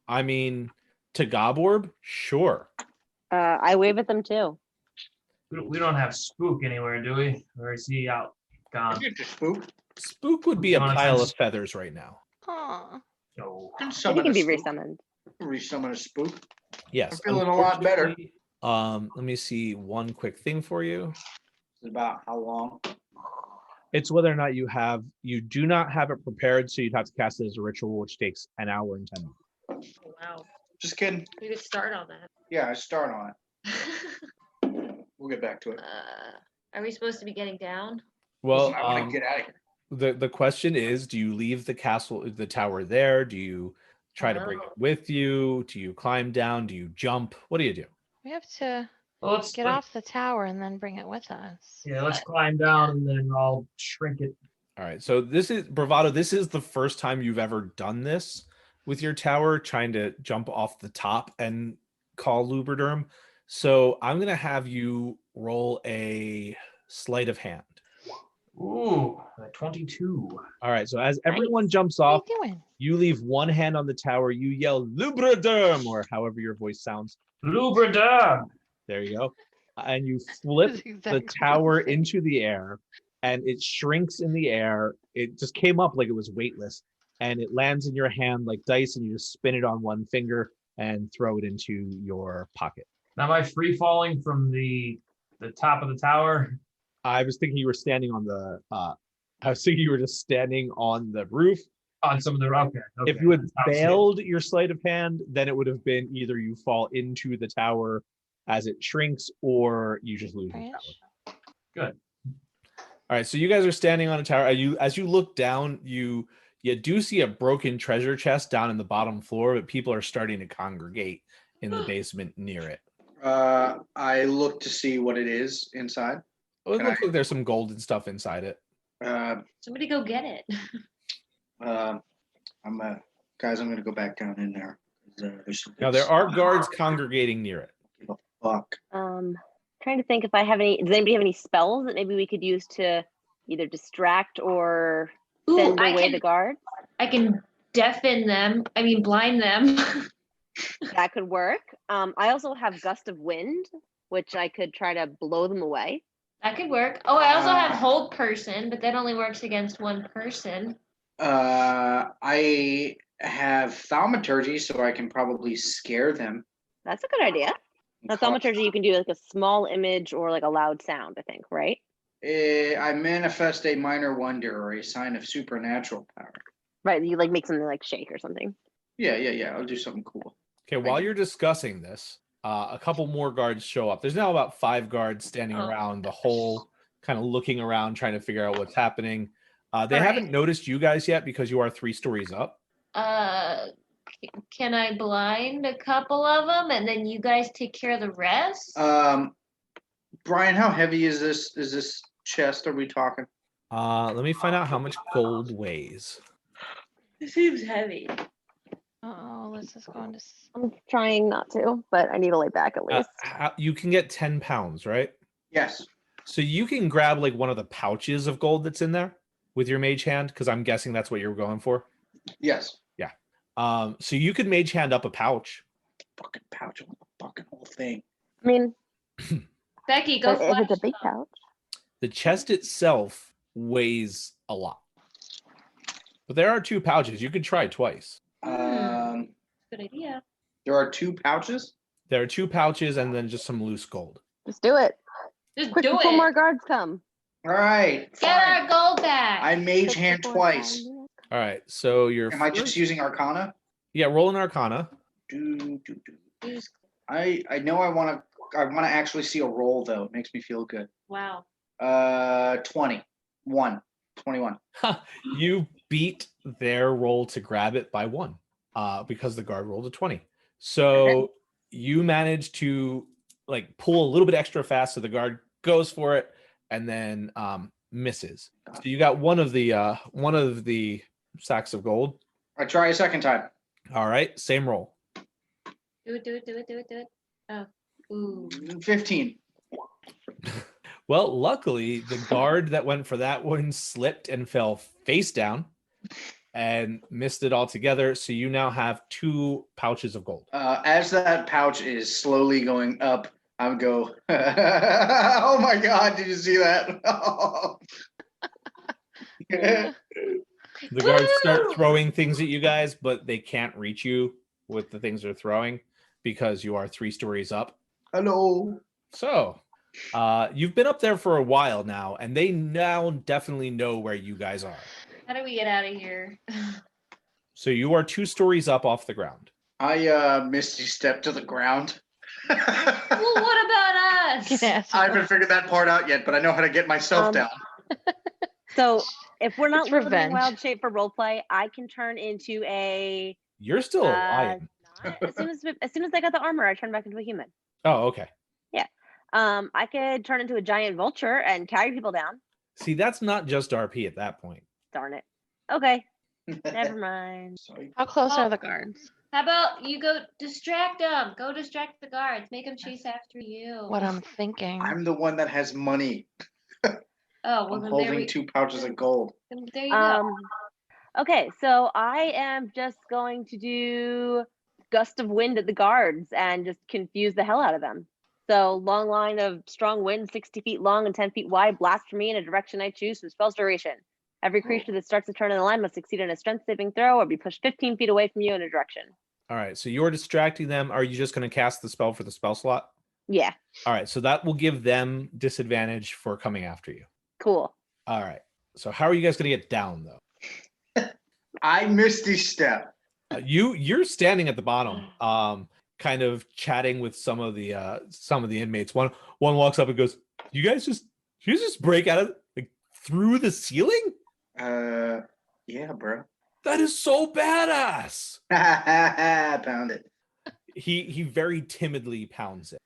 S1: I mean, to Goborb, sure.
S3: I wave at them too.
S4: We don't have Spook anywhere, do we? Or is he out? Gone.
S5: Get your spook.
S1: Spook would be a
S4: Wanna
S1: pile
S4: send-
S1: of feathers right now.
S2: Aw.
S4: No.
S5: Can
S3: He
S5: summon
S3: can
S5: a
S3: be
S5: spook.
S3: resummoned.
S5: Resummon a spook.
S1: Yes.
S5: I'm feeling a lot better.
S1: unfortunately, let me see one quick thing for you.
S5: It's about how long?
S1: It's whether or not you do not have it prepared, so you'd have to cast it as a ritual, which takes an hour and 10 minutes.
S6: Wow.
S5: Just kidding.
S6: We could start on that.
S5: Yeah, I start on it. We'll get back to it.
S6: Are we supposed to be getting down?
S1: Well,
S5: Listen, I want to get out of here.
S1: the question is, do you leave the tower there? Do you try to bring it with you? Do you climb down? Do you jump? What do you do?
S2: We have to
S4: Well, let's
S2: get off the tower and then bring it with us.
S4: Yeah, let's climb down and then I'll shrink it.
S1: All right. So this is Bravado. This is the first time you've ever done this with your tower, trying to jump off the top and call Lubriderm. So I'm going to have you roll a sleight of hand.
S4: Ooh, a 22.
S1: All right. So as everyone jumps off,
S2: What are you doing?
S1: you leave one hand on the tower. You yell Lubriderm, or however your voice sounds.
S4: Lubriderm.
S1: There you go. And you flip
S2: That's
S1: the
S2: exactly what
S1: tower
S2: I'm saying.
S1: into the air, and it shrinks in the air. It just came up like it was weightless, and it lands in your hand like dice, and you just spin it on one finger and throw it into your pocket.
S4: Now am I free falling from the top of the tower?
S1: I was thinking you were standing on the I was thinking you were just standing on the roof.
S4: On some of the okay.
S1: If you had
S4: that sounds
S1: failed your sleight of hand, then it would have been either you fall into the tower as it shrinks, or you just lose the
S2: Right.
S1: tower.
S4: Good.
S1: All right, so you guys are standing on a tower. As you look down, you do see a broken treasure chest down in the bottom floor, but people are starting to congregate in the basement near it.
S5: I look to see what it is inside.
S1: Oh, it
S5: Can
S1: looks like there's some golden stuff inside it.
S6: Somebody go get it.
S5: Guys, I'm gonna go back down in there.
S1: Now there are guards congregating near it.
S5: Fuck.
S3: Trying to think if I have any. Does anybody have any spells that maybe we could use to either distract or
S6: Ooh,
S3: send
S6: I
S3: away
S6: can
S3: the guards?
S6: I can deafen them. I mean blind them.
S3: That could work. I also have gust of wind, which I could try to blow them away.
S6: That could work. Oh, I also have hold person, but that only works against one person.
S5: I have thaumaturgy, so I can probably scare them.
S3: That's a good idea. Now, thaumaturgy, you can do like a small image or like a loud sound, I think, right?
S5: I manifest a minor wonder or a sign of supernatural power.
S3: Right. You like make something like shake or something.
S5: Yeah. I'll do something cool.
S1: Okay, while you're discussing this, a couple more guards show up. There's now about 5 guards standing around the hole, kind of looking around, trying to figure out what's happening. They haven't noticed you guys yet because you are 3 stories up.
S6: Can I blind a couple of them and then you guys take care of the rest?
S5: Brian, how heavy is this? Is this chest? Are we talking?
S1: Let me find out how much gold weighs.
S6: It seems heavy.
S2: Oh, let's just go into.
S3: I'm trying not to, but I need to lay back at least.
S1: You can get 10 pounds, right?
S5: Yes.
S1: So you can grab like one of the pouches of gold that's in there with your mage hand, because I'm guessing that's what you're going for.
S5: Yes.
S1: Yeah. So you could mage hand up a pouch.
S5: Fucking pouch. I want the fucking whole thing.
S3: I mean,
S6: Becky, go
S3: if
S6: flash
S3: it's a big
S6: them.
S3: pouch.
S1: The chest itself weighs a lot. But there are 2 pouches. You could try twice.
S6: Good idea.
S5: There are 2 pouches.
S1: There are 2 pouches and then just some loose gold.
S3: Just do it.
S6: Just
S3: Quick
S6: do
S3: before
S6: it.
S3: more guards come.
S5: All right.
S6: Get
S5: fine.
S6: our gold back.
S5: I mage
S3: Quick
S5: hand
S3: before
S5: twice.
S3: time.
S1: All right. So you're
S5: Am I just using Arcana?
S1: Yeah, roll an Arcana.
S5: Do.
S6: Use-
S5: I know I want to actually see a roll though. It makes me feel good.
S6: Wow.
S5: 21.
S1: You beat their roll to grab it by 1 because the guard rolled a 20. So you manage to like pull a little bit extra fast, so the guard goes for it and then misses. So you got one of the sacks of gold.
S5: I try a second time.
S1: All right, same roll.
S6: Do it. Oh. Ooh.
S5: 15.
S1: Well, luckily, the guard that went for that one slipped and fell face down and missed it altogether. So you now have 2 pouches of gold.
S5: As that pouch is slowly going up, I would go, oh my God, did you see that?
S1: The guards start throwing things at you guys, but they can't reach you with the things they're throwing because you are 3 stories up.
S5: Hello.
S1: So you've been up there for a while now, and they now definitely know where you guys are.
S6: How do we get out of here?
S1: So you are 2 stories up off the ground.
S5: I misty step to the ground.
S6: Well, what about us?
S2: Yes.
S5: I haven't figured that part out yet, but I know how to get myself down.
S3: So if we're not
S2: It's
S3: living in
S2: revenge.
S3: wild shape for roleplay, I can turn into a.
S1: You're still a lion.
S3: As soon as I got the armor, I turn back into a human.
S1: Oh, okay.
S3: I could turn into a giant vulture and carry people down.
S1: See, that's not just RP at that point.
S3: Darn it. Okay, never mind.
S5: Sorry.
S2: How close are the guards?
S6: How about you go distract them? Go distract the guards. Make them chase after you.
S2: What I'm thinking.
S5: I'm the one that has money.
S6: Oh, well,
S5: I'm
S6: then
S5: holding 2 pouches of gold.
S6: there you go.
S3: Okay, so I am just going to do gust of wind at the guards and just confuse the hell out of them. So long line of strong wind, 60 feet long and 10 feet wide, blast for me in a direction I choose for the spell's duration. Every creature that starts to turn in the line must succeed on a strength saving throw or be pushed 15 feet away from you in a direction.
S1: All right, so you're distracting them. Are you just going to cast the spell for the spell slot?
S3: Yeah,
S1: All right, so that will give them disadvantage for coming after you.
S3: cool.
S1: All right, so how are you guys going to get down, though?
S5: I misty step.
S1: You're standing at the bottom, kind of chatting with some of the inmates. One walks up and goes, "You guys just break out of like through the ceiling?
S5: Yeah, bro.
S1: That is so badass."
S5: Pound it.
S1: He very timidly pounds it.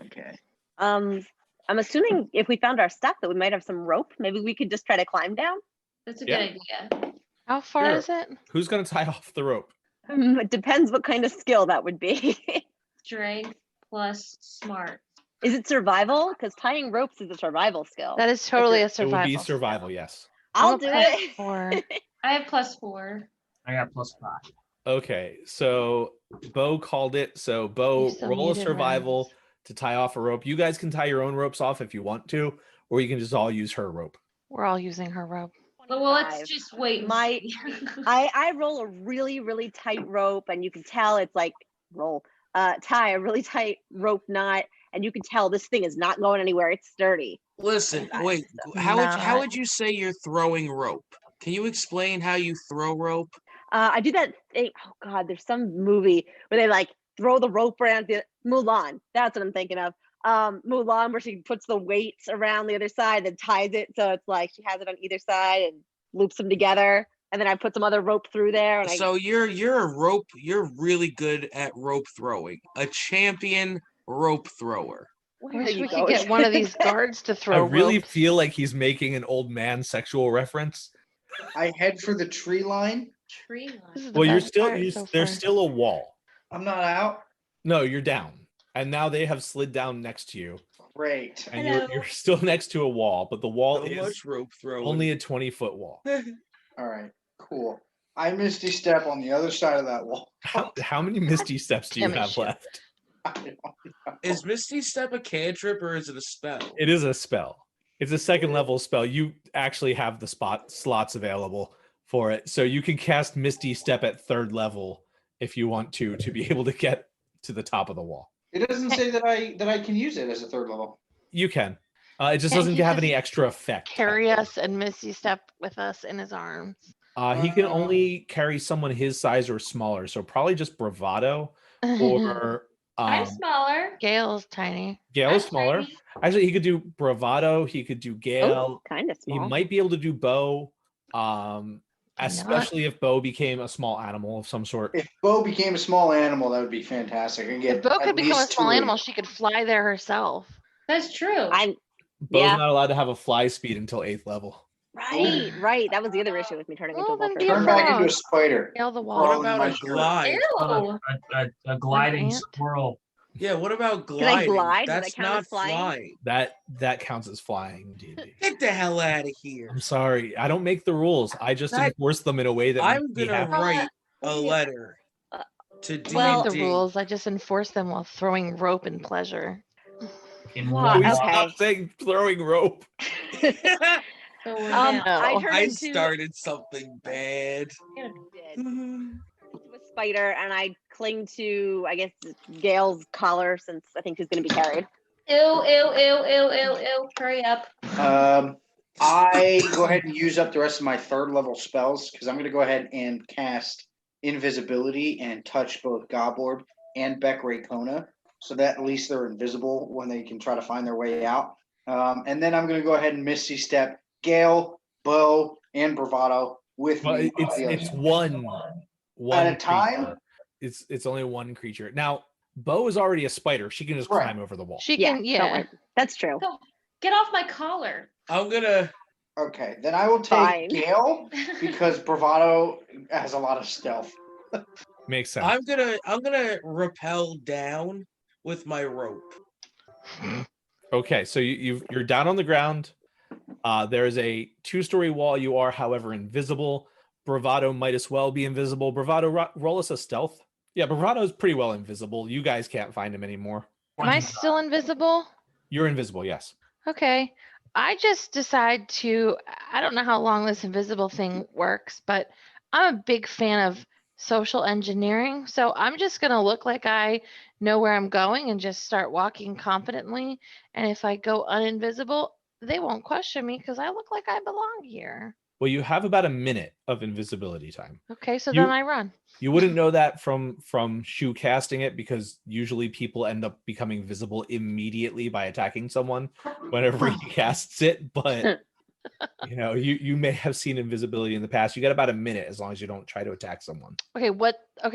S5: Okay.
S3: I'm assuming if we found our stuff that we might have some rope. Maybe we could just try to climb down.
S6: That's a
S1: Yeah.
S6: good idea.
S2: How far
S1: Sure.
S2: is it?
S1: Who's going to tie off the rope?
S3: It depends what kind of skill that would be.
S6: Strength plus smart.
S3: Is it survival? Because tying ropes is a survival skill.
S2: That is totally a
S1: It
S2: survival.
S1: will be survival, yes.
S3: I'll do it.
S2: Or
S6: I have +4.
S4: I got +5.
S1: Okay, so Bo called it. So Bo,
S2: You still
S1: roll a
S2: need it,
S1: survival
S2: Rams.
S1: to tie off a rope. You guys can tie your own ropes off if you want to, or you can just all use her rope.
S2: we're all using her rope.
S6: Well, let's
S3: 25.
S6: just wait. And
S3: My-
S6: see.
S3: I roll a really, really tight rope, and you can tell it's like tie a really tight rope knot, and you can tell this thing is not going anywhere. It's sturdy.
S7: Listen,
S3: Nice.
S7: wait. How
S2: Not.
S7: would you say you're throwing rope? Can you explain how you throw rope?
S3: I do that thing. Oh God, there's some movie where they like throw the rope around the Mulan. That's what I'm thinking of. Mulan, where she puts the weights around the other side and ties it, so it's like she has it on either side and loops them together. And then I put some other rope through there. And
S7: So you're a rope. You're really good at rope throwing. A champion rope thrower.
S2: I wish
S3: you
S2: we
S3: go.
S2: could get one of these guards to
S1: I
S2: throw
S1: really
S2: ropes.
S1: feel like he's making an old man sexual reference.
S5: I head for the tree line.
S6: Tree line.
S2: This is the
S1: Well, you're
S2: best
S1: still
S2: part so
S1: there's
S2: far.
S1: still a wall.
S5: I'm not out.
S1: No, you're down, and now they have slid down next to you,
S5: Great.
S1: and
S6: Hello.
S1: you're still next to a wall, but the wall
S7: So
S1: is
S7: much rope throwing.
S1: only a 20-foot wall.
S5: All right. Cool. I misty step on the other side of that wall.
S1: How many misty steps do you
S2: Damn it,
S1: have
S2: shit.
S1: left?
S5: I don't know.
S7: Is Misty Step a cantrip or is it a spell?
S1: It is a spell. It's a second level spell. You actually have the slots available for it, so you can cast Misty Step at 3rd level if you want to be able to get to the top of the wall.
S5: It doesn't say that I can use it as a 3rd level.
S1: You can. It just
S2: Can't
S1: doesn't
S2: he
S1: have
S2: just
S1: any extra effect.
S2: Carry us and Misty Step with us in his arms.
S1: He can only carry someone his size or smaller, so probably just bravado or
S6: I'm smaller.
S2: Gale's tiny.
S1: Gale
S6: I'm
S1: is smaller.
S6: tiny.
S1: Actually, he could do bravado. He could do Gale.
S3: Kind of
S1: He
S3: small.
S1: might be able to do bow,
S2: not?
S1: especially if bow became a small animal of some sort.
S5: If Bo became a small animal, that would be fantastic. And get
S2: If Bo
S5: at
S2: could become a
S5: least
S2: small
S5: two.
S2: animal, she could fly there herself.
S6: That's true.
S3: I'm
S1: Bo's
S3: Yeah.
S1: not allowed to have a fly speed until 8th level.
S3: Right. That was the other issue with me turning into a
S2: Well, then
S3: vulture.
S2: be a
S5: Turn back into a
S2: frog.
S5: spider.
S2: Scale the
S7: What
S2: wall.
S5: Crawling
S7: about
S5: my
S7: a
S5: shirt.
S7: glide?
S6: Ew.
S4: A gliding
S2: ant?
S4: squirrel.
S7: Yeah, what about
S3: Can I
S7: gliding?
S3: glide? Does that
S7: That's
S3: count as
S7: not
S3: flying?
S7: flying.
S1: That counts as flying, D&D.
S7: Get the hell out of here.
S1: I'm sorry. I don't make the rules. I just
S7: That-
S1: enforce them in a way that
S7: I'm
S1: makes me
S7: gonna
S1: happy.
S7: write a letter
S3: Uh,
S7: to D&D.
S2: I make the rules. I just enforce them while throwing rope and pleasure.
S4: In
S3: Wow,
S1: We
S4: one
S3: okay.
S1: stop saying throwing rope.
S6: So we're down.
S3: I
S2: No.
S3: turned
S7: I
S3: into
S7: started something bad.
S3: a spider, and I cling to, I guess, Gail's collar since I think she's going to be carried.
S6: Ew. Hurry up.
S5: I go ahead and use up the rest of my 3rd level spells because I'm going to go ahead and cast invisibility and touch both Goborb and Beck-Ray Kona, so that at least they're invisible when they can try to find their way out. And then I'm going to go ahead and Misty Step Gale, Bo, and Bravado with
S1: Well,
S5: me.
S1: it's one
S5: At a time?
S1: creature. It's only one creature. Now, Bo is already a spider. She can just
S5: Right.
S1: climb over the wall.
S2: She
S3: Yeah,
S2: can,
S3: don't
S2: yeah.
S3: worry. That's true.
S6: Go. Get off my collar.
S7: I'm gonna
S5: Okay, then I will take
S3: Fine.
S5: Gale because Bravado has a lot of stealth.
S1: Makes sense.
S7: I'm gonna rappel down with my rope.
S1: Okay, so you're down on the ground. There is a 2-story wall. You are, however, invisible. Bravado might as well be invisible. Bravado, roll us a stealth. Yeah, Bravado is pretty well invisible. You guys can't find him anymore.
S2: Am I still invisible?
S1: You're invisible, yes.
S2: Okay. I just decide to, I don't know how long this invisible thing works, but I'm a big fan of social engineering. So I'm just going to look like I know where I'm going and just start walking confidently. And if I go uninvisible, they won't question me because I look like I belong here.
S1: Well, you have about a minute of invisibility time.
S2: Okay, so
S1: You-
S2: then I run.
S1: You wouldn't know that from Shu casting it because usually people end up becoming visible immediately by attacking someone whenever he casts it. But you may have seen invisibility in the past. You got about a minute as long as you don't try to attack someone.
S2: Okay,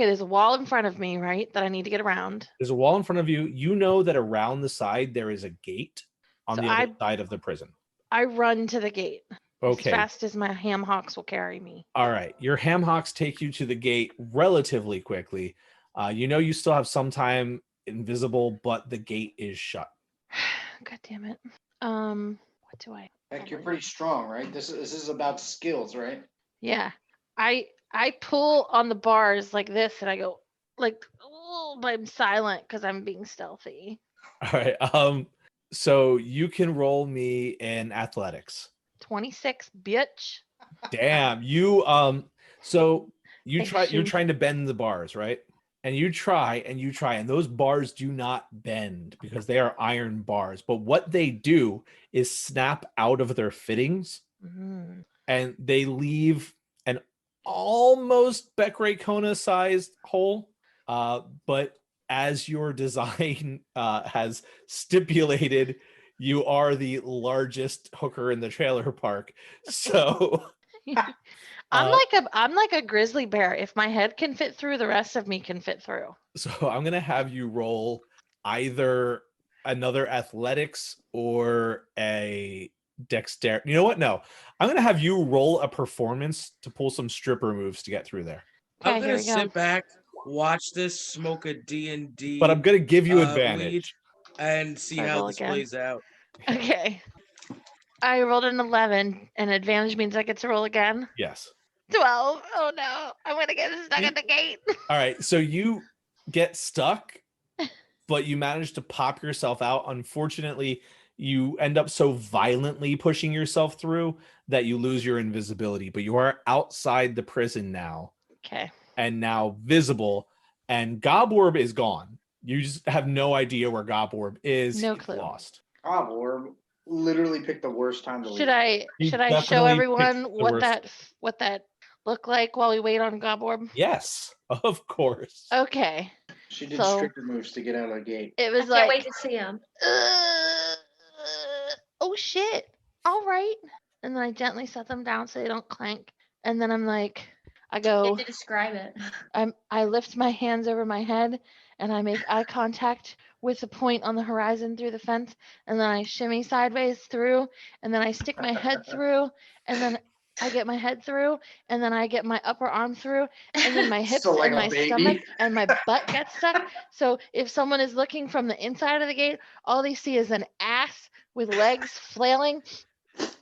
S2: there's a wall in front of me, right? That I need to get around.
S1: There's a wall in front of you. You know that around the side there is a gate on
S2: So
S1: the other side of the prison.
S2: I run to the gate
S1: Okay.
S2: as fast as my ham hocks will carry me.
S1: All right. Your ham hocks take you to the gate relatively quickly. You still have some time invisible, but the gate is shut.
S2: God damn it. What do I?
S5: Heck, you're pretty strong, right? This is about skills, right?
S2: Yeah. I pull on the bars like this and I go like, oh, but I'm silent because I'm being stealthy.
S1: All right. So you can roll me in athletics.
S2: 26, bitch.
S1: Damn. So you're
S2: Shoot.
S1: trying to bend the bars, right? And you try, and those bars do not bend because they are iron bars. But what they do is snap out of their fittings
S2: Mhm.
S1: and they leave an almost Beck-Ray Kona sized hole. But as your design has stipulated, you are the largest hooker in the trailer park. So
S2: I'm like a grizzly bear. If my head can fit through, the rest of me can fit through.
S1: So I'm gonna have you roll either another athletics or a dexterity. You know what? No, I'm gonna have you roll a performance to pull some stripper moves to get through there.
S2: Okay,
S7: I'm
S2: here
S7: gonna
S2: we go.
S7: sit back, watch this, smoke a D&D,
S1: But I'm gonna give you
S7: weed,
S1: advantage.
S7: and see
S2: I
S7: how
S2: roll
S7: this
S2: again.
S7: plays out.
S2: Okay. I rolled an 11, and advantage means I get to roll again.
S1: Yes.
S2: 12. Oh no, I'm gonna get stuck at the gate.
S1: All right. So you get stuck, but you manage to pop yourself out. Unfortunately, you end up so violently pushing yourself through that you lose your invisibility. But you are outside the prison now,
S2: Okay.
S1: and now visible. And Goborb is gone. You just have no idea where Goborb is.
S2: No
S1: He's
S2: clue.
S1: lost.
S5: Or literally picked the worst time to leave.
S2: Should I
S1: He
S2: show
S1: definitely
S2: everyone
S1: picked the worst.
S2: what that looked like while we wait on Goborb?
S1: Yes, of course.
S2: Okay.
S5: She did
S2: So-
S5: stripper moves to get out of the gate.
S2: It
S6: I
S2: was
S6: can't
S2: like,
S6: wait to see him.
S2: oh shit. All right. And then I gently set them down so they don't clank. And then I'm like, I
S6: I
S2: go,
S6: have to describe it.
S2: I lift my hands over my head and I make eye contact with the point on the horizon through the fence, and then I shimmy sideways through, and then I stick my head through, and then I get my head through, and then I get my upper arm through, and then my hips
S5: So like
S2: and
S5: a
S2: my
S5: baby?
S2: stomach and my butt gets stuck. So if someone is looking from the inside of the gate, all they see is an ass with legs flailing,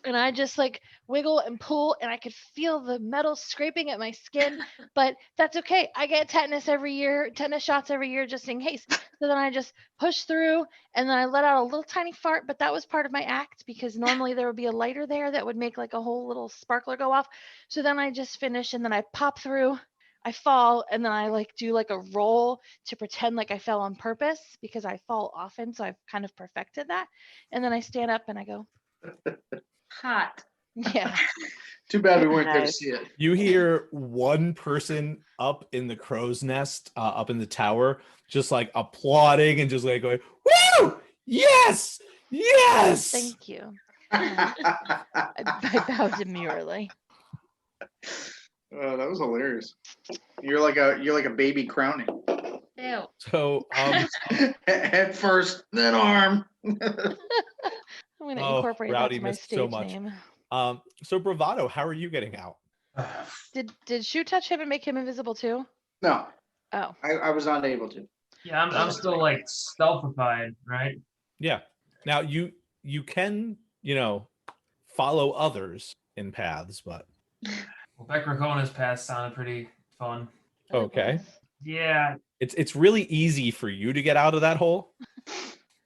S2: and I just like wiggle and pull, and I could feel the metal scraping at my skin, but that's okay. I get tetanus shots every year just in case. So then I just push through, and then I let out a little tiny fart, but that was part of my act because normally there would be a lighter there that would make like a whole little sparkler go off. So then I just finish, and then I pop through, I fall, and then I like do like a roll to pretend like I fell on purpose because I fall often. So I've kind of perfected that. And then I stand up and I go,
S6: Hot.
S2: yeah.
S5: Too bad we weren't there to
S3: Nice.
S5: see it.
S1: You hear one person up in the crow's nest, up in the tower, just like applauding and just like going, "Woo! Yes! Yes!"
S2: Thank you. I bow demurely.
S5: Oh, that was hilarious. You're like a baby crowning.
S6: Ew.
S1: So,
S5: Head first, then arm.
S2: I'm going to
S1: Oh,
S2: incorporate that
S1: Rowdy
S2: to my
S1: missed
S2: stage
S1: so much.
S2: name.
S1: So Bravado, how are you getting out?
S2: Did Shu touch him and make him invisible too?
S5: No,
S2: Oh,
S5: I was not able to.
S4: Yeah, I'm still like stealthified, right?
S1: Yeah. Now you can, follow others in paths, but
S4: Well, Beck Racona's path sounded pretty fun.
S2: that it
S1: Okay.
S2: was.
S4: Yeah.
S1: it's really easy for you to get out of that hole.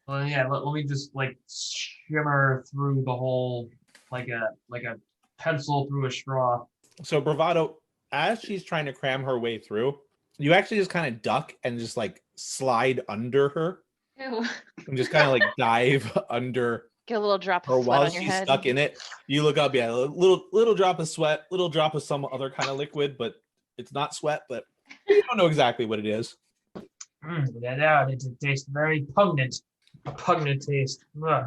S4: Well, yeah. Let me just like shimmer through the hole like a pencil through a straw.
S1: So Bravado, as she's trying to cram her way through, you actually just kind of duck and just like slide under her
S6: Ew.
S1: and just kind of like dive under
S2: Get a little drop
S1: her
S2: of sweat
S1: while
S2: on your
S1: she's
S2: head.
S1: stuck in it. You look up, yeah, a little drop of sweat, little drop of some other kind of liquid, but it's not sweat, but you don't know exactly what it is.
S4: Yeah, it tastes very pungent. A pungent taste. Ugh,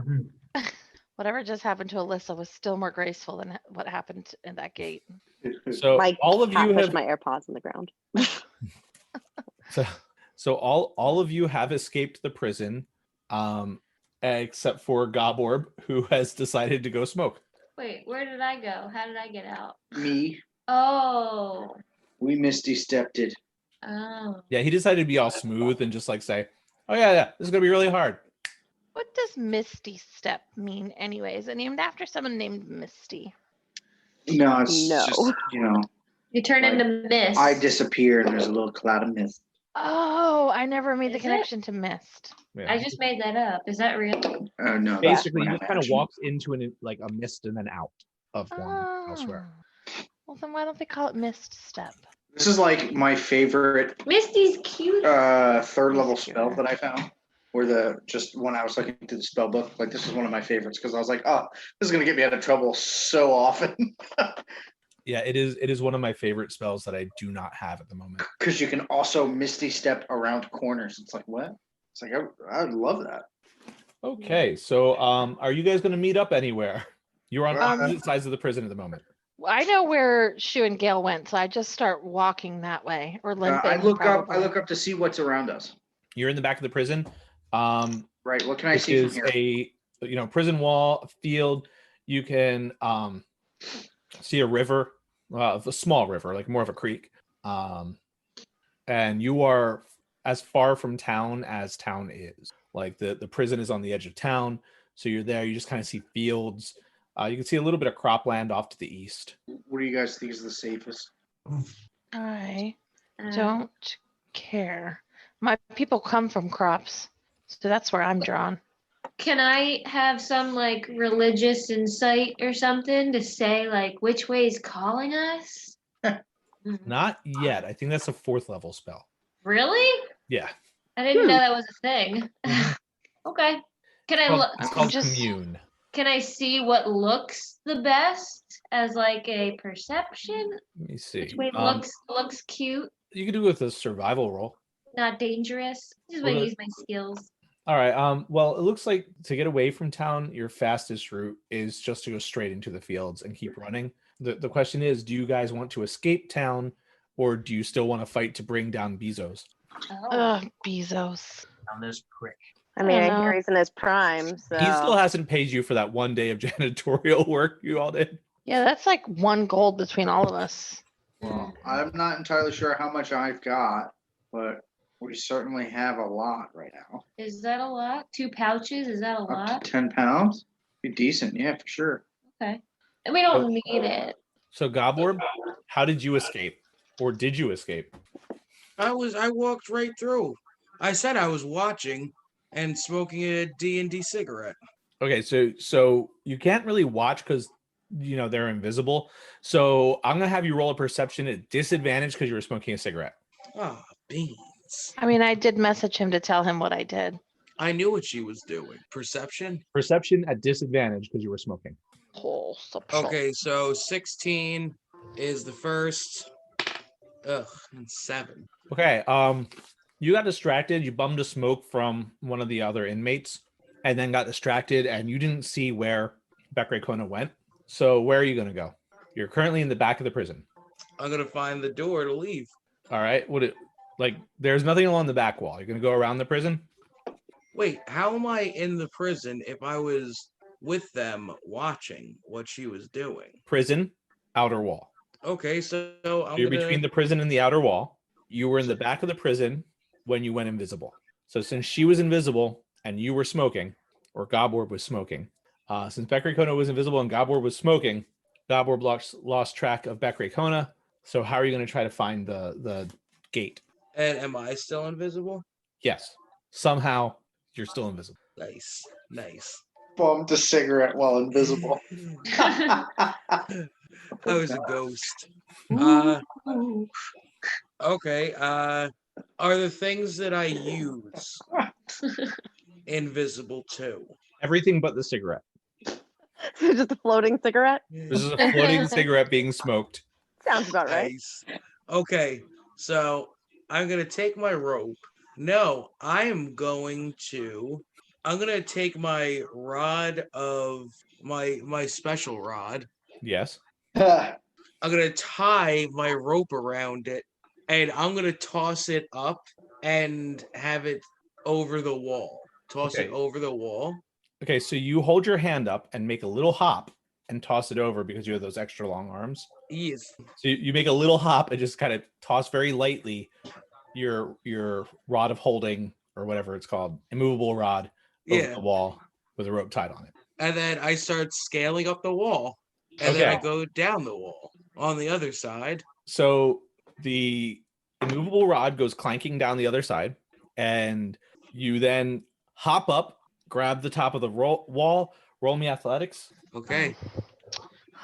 S2: Whatever just happened to Alyssa was still more graceful than what happened in that gate.
S1: So
S3: My
S1: all of
S3: cat
S1: you
S3: pushed
S1: have
S3: my AirPods on the ground.
S1: so all of you have escaped the prison, except for Goborb, who has decided to go smoke.
S6: Wait, where did I go? How did I get out?
S5: Me,
S6: Oh.
S5: we Misty stepped it.
S6: Oh.
S1: Yeah, he decided to be all smooth and just like say, "Oh yeah, this is gonna be really hard."
S2: What does Misty Step mean, anyways? It named after someone named Misty.
S5: No, it's
S3: No.
S5: just
S6: You turn
S5: Like,
S6: into mist.
S5: I disappear and there's a little cloud of mist.
S2: Oh, I never made the
S6: Is it?
S2: connection to Mist.
S1: Yeah.
S6: I just made that up. Is that real?
S5: No, that's
S1: Basically,
S5: what
S1: he
S5: I
S1: just kind of
S5: imagine.
S1: walks into a mist and then out of one elsewhere.
S2: Oh. Well, then why don't they call it Mist Step?
S5: This is like my favorite
S6: Misty's cute.
S5: third level
S2: Yes, you
S5: spell
S2: are.
S5: that I found. Where just when I was looking through the spell book, like this is one of my favorites because I was like, oh, this is gonna get me out of trouble so often.
S1: Yeah, it is one of my favorite spells that I do not have at the moment.
S5: Because you can also misty step around corners. It's like what? It's like I would love that.
S1: Okay, so are you guys gonna meet up anywhere? You're on opposite sides of the prison at the moment.
S2: I know where Shu and Gail went, so I just start walking that way or limping.
S5: I look
S2: probably.
S5: up to see what's around us.
S1: You're in the back of the prison.
S5: Right. What can I
S1: Which
S5: see from
S1: is
S5: here?
S1: prison wall, a field. You can see a river, a small river, like more of a creek. And you are as far from town as town is. Like the prison is on the edge of town, so you're there. You just kind of see fields. You can see a little bit of cropland off to the east.
S5: What do you guys think is the safest?
S2: I
S6: Uh,
S2: don't care. My people come from crops, so that's where I'm drawn.
S6: Can I have some like religious insight or something to say like which way is calling us?
S1: Not yet. I think that's a 4th level spell.
S6: Really?
S1: Yeah,
S6: I didn't know that was a thing. Okay. Can I look?
S1: it's called
S2: just-
S1: commune.
S6: Can I see what looks the best as like a perception?
S1: Let me see.
S6: Which way looks cute,
S1: You can do it with a survival roll.
S6: not dangerous? Just
S1: Well,
S6: want to
S1: the-
S6: use my skills.
S1: All right. Well, it looks like to get away from town, your fastest route is just to go straight into the fields and keep running. The question is, do you guys want to escape town, or do you still want to fight to bring down Bezos?
S6: Oh.
S2: Ugh, Bezos.
S4: On this prick.
S3: I mean, I
S2: know.
S3: hear he's in his prime, so
S1: He still hasn't paid you for that one day of janitorial work you all did.
S2: Yeah, that's like 1 gold between all of us.
S5: Well, I'm not entirely sure how much I've got, but we certainly have a lot right now.
S6: Is that a lot? 2 pouches? Is that a
S5: Up
S6: lot?
S5: to 10 pounds? Be decent, yeah, for sure.
S6: Okay. And we don't need it.
S1: So Goborb, how did you escape? Or did you escape?
S7: I walked right through. I said I was watching and smoking a D&D cigarette.
S1: Okay, so you can't really watch because they're invisible. So I'm gonna have you roll a perception at disadvantage because you were smoking a cigarette.
S7: Ah, beans.
S2: I mean, I did message him to tell him what I did.
S7: I knew what she was doing. Perception?
S1: Perception at disadvantage because you were smoking.
S2: Oh,
S7: Okay, so 16 is the first. Ugh, and 7.
S1: Okay, you got distracted. You bummed a smoke from one of the other inmates, and then got distracted, and you didn't see where Becre Kona went. So where are you gonna go? You're currently in the back of the prison.
S7: I'm gonna find the door to leave.
S1: All right. There's nothing along the back wall. You're gonna go around the prison.
S7: Wait, how am I in the prison if I was with them watching what she was doing?
S1: Prison, outer wall.
S7: Okay, so
S1: You're between the prison and the outer wall. You were in the back of the prison when you went invisible. So since she was invisible and you were smoking, or Goborb was smoking, since Becre Kona was invisible and Goborb was smoking, Goborb lost track of Becre Kona. So how are you going to try to find the gate?
S7: And am I still invisible?
S1: Yes. Somehow you're still invisible.
S7: Nice.
S5: Bummed a cigarette while invisible.
S7: I was a ghost. Okay, are the things that I use invisible too?
S1: Everything but the cigarette.
S3: So just a floating cigarette?
S1: This is a floating cigarette being smoked.
S3: Sounds about right.
S7: Nice. Okay, so I'm gonna take my rope. No, I'm gonna take my rod of my special rod.
S1: Yes.
S7: I'm gonna tie my rope around it, and I'm gonna toss it up and have it over the wall. Toss it
S1: Okay.
S7: over the wall.
S1: Okay, so you hold your hand up and make a little hop and toss it over because you have those extra long arms.
S7: Yes.
S1: So you make a little hop and just kind of toss very lightly your rod of holding, or whatever it's called, immovable rod, over the wall with a rope tied on it.
S7: And then I start scaling up the wall, and then I
S1: Okay.
S7: go down the wall on the other side.
S1: So the immovable rod goes clanking down the other side, and you then hop up, grab the top of the wall, roll me athletics.
S7: Okay.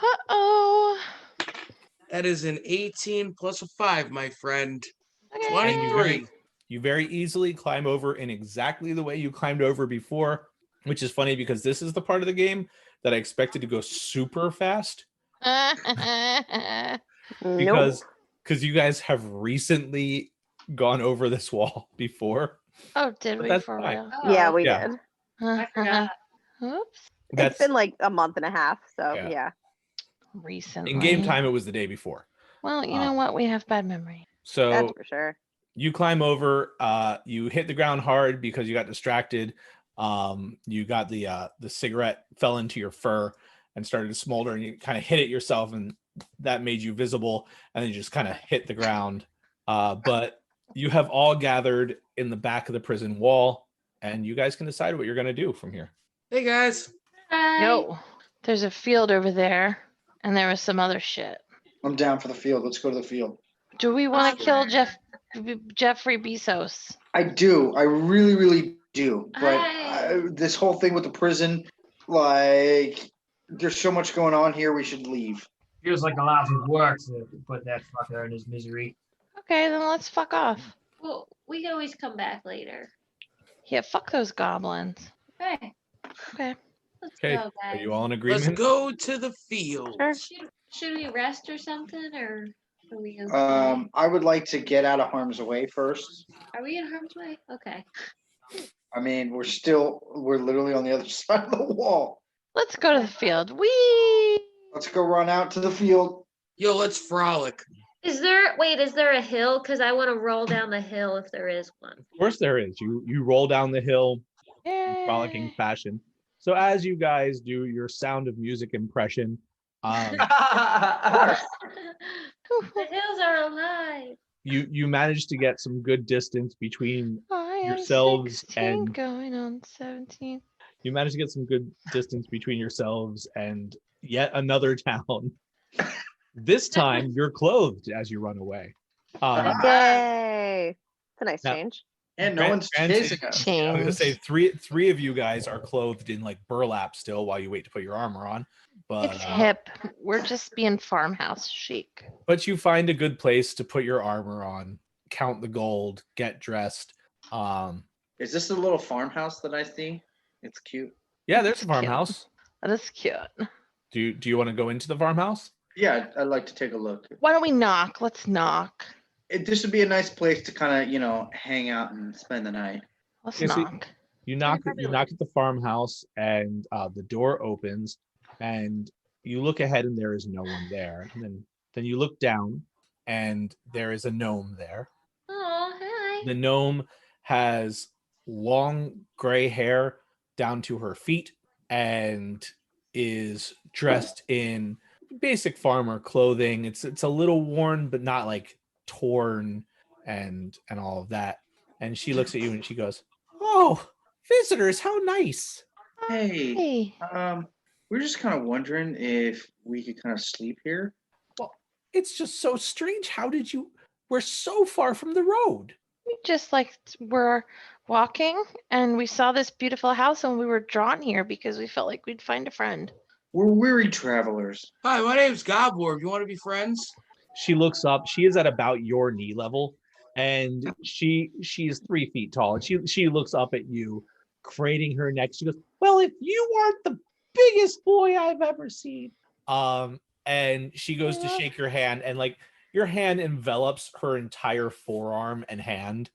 S2: Uh-oh.
S7: That is an 18 plus a 5, my friend.
S2: Okay.
S1: And
S7: 23.
S1: you very easily climb over in exactly the way you climbed over before, which is funny because this is the part of the game that I expected to go super fast because you guys have recently gone over this wall before.
S2: Oh, did
S1: But
S2: we
S1: that's
S2: for
S1: fine.
S2: real?
S3: Yeah, we
S1: Yeah.
S3: did.
S6: I forgot.
S2: Oops.
S1: That's
S3: It's been like a month and a half, so
S1: Yeah.
S3: yeah.
S2: Recently.
S1: in game time. It was the day before.
S2: Well, you know what? We have bad memory.
S3: That's
S1: So
S3: for sure.
S1: you climb over. You hit the ground hard because you got distracted. You got the cigarette fell into your fur and started to smolder, and you kind of hit it yourself, and that made you visible. And then you just kind of hit the ground. But you have all gathered in the back of the prison wall, and you guys can decide what you're going to do from here.
S7: Hey guys.
S6: Hi.
S2: No. There's a field over there, and there was some other shit.
S5: I'm down for the field. Let's go to the field.
S2: Do we want to kill Jeffrey Bezos?
S5: I do. I really, really do. But
S6: Hi.
S5: this whole thing with the prison, like, there's so much going on here. We should leave.
S4: Feels like a lot of work to put that fucker in his misery.
S2: Okay, then let's fuck off.
S6: Well, we can always come back later.
S2: Yeah, fuck those goblins.
S6: Okay.
S2: Okay.
S6: Let's
S1: Okay,
S6: go,
S1: are
S6: guys.
S1: you all in
S7: Let's
S1: agreement?
S7: go to the field.
S3: Sure.
S6: Should we rest or something, or are we okay?
S5: I would like to get out of harm's way first.
S6: Are we in harm's way? Okay.
S5: I mean, we're literally on the other side of the wall.
S2: Let's go to the field. Whee!
S5: Let's go run out to the field.
S7: Yo, let's frolic.
S6: Is there a hill? Because I want to roll down the hill if there is one.
S1: Of course there is. You roll down the hill in frolicking
S2: Yay.
S1: fashion. So as you guys do your Sound of Music impression,
S6: The hills are alive.
S1: you manage to get some good distance between
S2: I am
S1: yourselves
S2: 16
S1: and
S2: going on 17.
S1: you manage to get some good distance between yourselves and yet another town. This time you're clothed as you run away.
S3: Yay! It's a nice
S1: Now-
S3: change.
S5: And no one's chasing us.
S1: I was gonna say
S2: Change.
S1: three of you guys are clothed in like burlap still while you wait to put your armor on. But
S2: It's hip. We're just being farmhouse chic.
S1: but you find a good place to put your armor on, count the gold, get dressed.
S5: Is this the little farmhouse that I see? It's cute.
S1: Yeah, there's a
S2: Cute.
S1: farmhouse.
S2: That is cute.
S1: Do you want to go into the farmhouse?
S5: Yeah, I'd like to take a look.
S2: Why don't we knock? Let's knock.
S5: This would be a nice place to kind of, hang out and spend the night.
S2: Let's
S1: Yeah, see-
S2: knock.
S1: You knock
S6: probably
S1: at the farmhouse and the door opens and you look ahead and there is no one there. And then you look down and there is a gnome there.
S6: Oh, hi.
S1: The gnome has long gray hair down to her feet and is dressed in basic farmer clothing. It's a little worn, but not like torn and all of that. And she looks at you and she goes, "Oh, visitors, how nice."
S5: Hey,
S2: Hey,
S5: we're just kind of wondering if we could kind of sleep here.
S1: It's just so strange. How did you? We're so far from the road.
S2: we just were walking and we saw this beautiful house and we were drawn here because we felt like we'd find a friend.
S5: We're weary travelers.
S7: Hi, my name's Gobborb. You want to be friends?
S1: She looks up. She is at about your knee level, and she's 3 feet tall. And she looks up at you, craning her neck. She goes, "Well, if you aren't the biggest boy I've ever seen." And she goes to
S2: Yeah.
S1: shake your hand, and like your hand envelops her entire forearm and hand.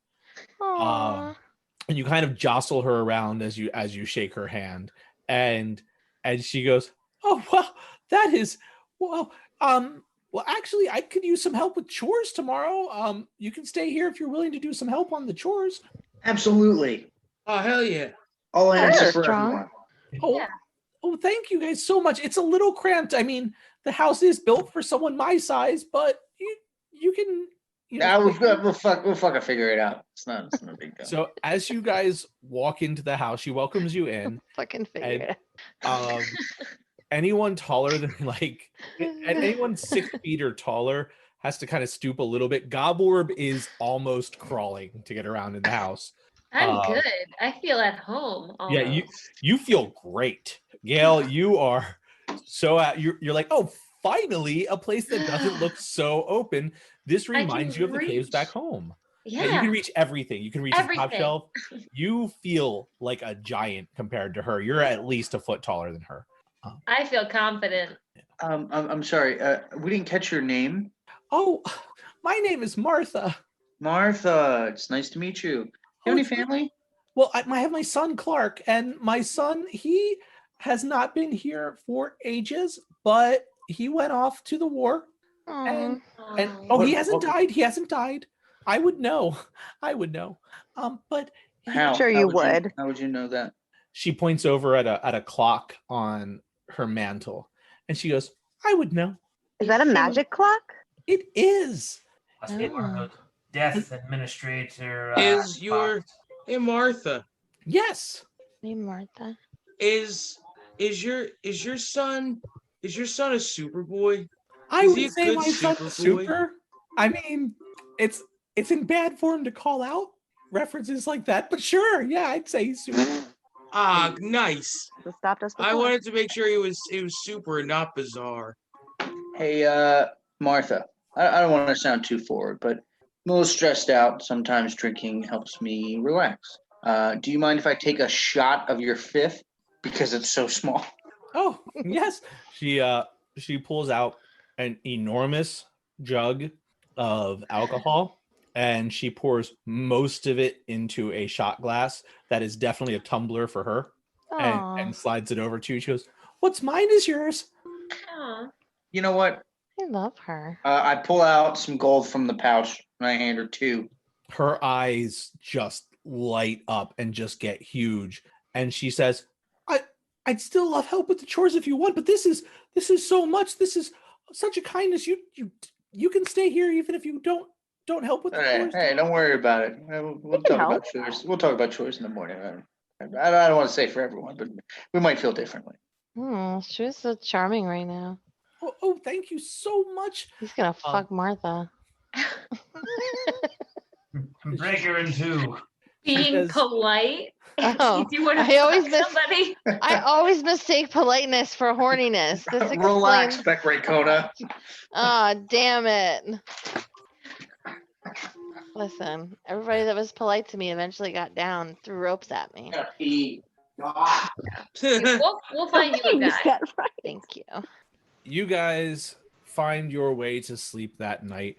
S2: Aww.
S1: And you kind of jostle her around as you shake her hand, and she goes, "Oh well, that is well. Well, actually, I could use some help with chores tomorrow. You can stay here if you're willing to do some help on the chores."
S5: Absolutely.
S7: Oh, hell yeah.
S5: I'll answer
S2: Sure,
S5: for
S2: strong.
S5: everyone.
S1: Oh,
S6: Yeah.
S1: oh, thank you guys so much. It's a little cramped. I mean, the house is built for someone my size, but you can.
S5: Nah, we'll fucking figure it out. It's not a big deal.
S1: So as you guys walk into the house, she welcomes you in.
S2: Fucking figure
S1: And-
S2: it.
S1: Um, anyone taller than like anyone 6 feet or taller has to kind of stoop a little bit. Gobborb is almost crawling to get around in the house.
S6: I'm
S1: Uh,
S6: good. I feel at home.
S1: Yeah, you feel great, Gail. You are so you're like, oh, finally a place that doesn't look so open. This
S6: I can
S1: reminds you of the caves back
S6: reach.
S1: home.
S6: Yeah.
S1: You can reach everything. You can reach the top
S6: Everything.
S1: shelf. You feel like a giant compared to her. You're at least a foot taller than her.
S6: I feel confident.
S5: I'm sorry. We didn't catch your name.
S1: Oh, my name is Martha.
S5: Martha. It's nice to meet you. You have any family?
S1: Well, I have my son Clark, and my son, he has not been here for ages, but he went off to the war. And
S2: Aw.
S1: oh, he
S5: What-
S1: hasn't
S5: what-
S1: died. He hasn't died. I would know. I would know. But
S5: How?
S3: Sure
S5: How
S3: you
S5: would.
S3: would.
S5: How would you know that?
S1: she points over at a clock on her mantle, and she goes, "I would know.
S3: Is that a magic clock?
S1: It is."
S4: Must be one of the death administrator.
S7: Is your
S4: clocks.
S7: Hey Martha?
S1: Yes.
S2: Hey, Martha.
S7: Is your son a Superboy?
S1: I
S7: Is he
S1: would
S7: a
S1: say
S7: good
S1: my son's
S7: super boy?
S1: super. I mean, it's in bad form to call out references like that, but sure, yeah, I'd say he's super.
S7: Ah, nice.
S3: This stopped us
S7: I
S3: before.
S7: wanted to make sure he was super and not bizarre.
S5: Hey, Martha. I don't want to sound too forward, but I'm a little stressed out. Sometimes drinking helps me relax. Do you mind if I take a shot of your fifth because it's so small?
S1: Oh, yes. She pulls out an enormous jug of alcohol and she pours most of it into a shot glass that is definitely a tumbler for her
S2: Aw.
S1: and slides it over to you. She goes, "What's mine is yours."
S6: Aw.
S5: You know what?
S2: I love her.
S5: I pull out some gold from the pouch and I hand her 2.
S1: Her eyes just light up and just get huge, and she says, I'd still love help with the chores if you want, but this is so much. This is such a kindness. You can stay here even if you don't help with the chores.
S5: Hey, don't worry about it. We'll
S3: can
S5: talk about
S3: help.
S5: chores. We'll talk about chores in the morning. I don't want to say for everyone, but we might feel differently.
S2: She's so charming right now.
S1: Oh, thank you so much.
S2: He's gonna fuck Martha.
S4: Break her in two.
S6: Being
S1: says-
S6: polite.
S2: Oh,
S6: you want to
S2: I always miss-
S6: somebody.
S2: I always mistake politeness for horniness. This
S5: Relax,
S2: explains.
S5: Beck Kona.
S2: Ah, damn it. Listen, everybody that was polite to me eventually got down, threw ropes at me.
S6: We'll find you a
S3: Use
S6: guy.
S3: that right.
S2: Thank you.
S1: You guys find your way to sleep that night.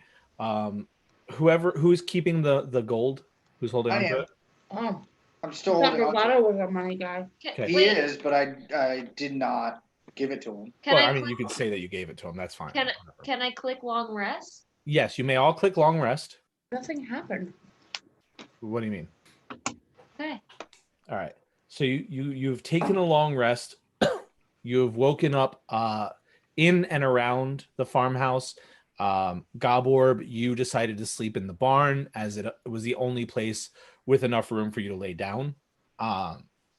S1: Who's keeping the gold? Who's holding
S5: I
S1: on to
S5: am.
S1: it?
S8: Oh,
S5: I'm
S8: I
S5: still
S8: thought
S5: holding on to it.
S8: Bravado was a money guy.
S1: Okay.
S5: He
S6: Wait,
S5: is, but I did not give it to him.
S6: can
S1: Well,
S6: I
S1: I mean,
S6: click,
S1: you could say that you gave it to him. That's fine.
S6: can I click long rest?
S1: Yes, you may all click long rest.
S8: Nothing happened.
S1: What do you mean?
S6: Okay.
S1: All right. So you've taken a long rest. You have woken up in and around the farmhouse. Goborb, you decided to sleep in the barn as it was the only place with enough room for you to lay down.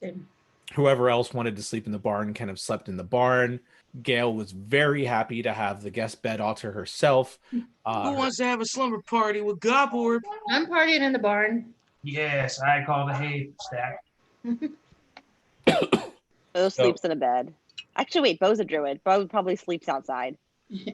S8: Same.
S1: Whoever else wanted to sleep in the barn kind of slept in the barn. Gail was very happy to have the guest bed all to herself.
S7: Who wants to have a slumber party with Goborb?
S8: I'm partying in the barn.
S4: Yes, I call the hay stack.
S3: Bo sleeps in a bed. Actually, wait, Bo's a druid. Bo probably sleeps outside,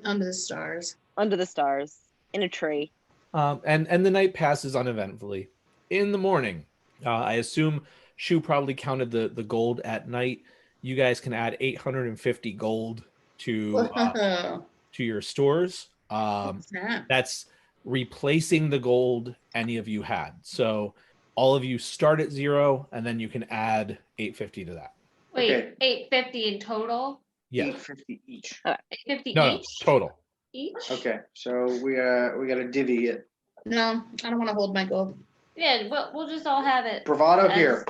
S8: Under the stars.
S3: under the stars, in a tree.
S1: And the night passes uneventfully. In the morning, I assume Shu probably counted the gold at night. You guys can add 850 gold to your stores.
S8: What's that?
S1: That's replacing the gold any of you had. So all of you start at 0, and then you can add 850 to that.
S6: Wait,
S5: Okay.
S6: 850 in total?
S1: Yeah.
S5: 850 each.
S6: 850
S1: No,
S6: each?
S1: total.
S6: Each?
S5: Okay, so we got to divvy it.
S8: No, I don't want to hold my gold.
S6: Yeah, we'll just all have it.
S5: Bravado
S6: as
S5: here.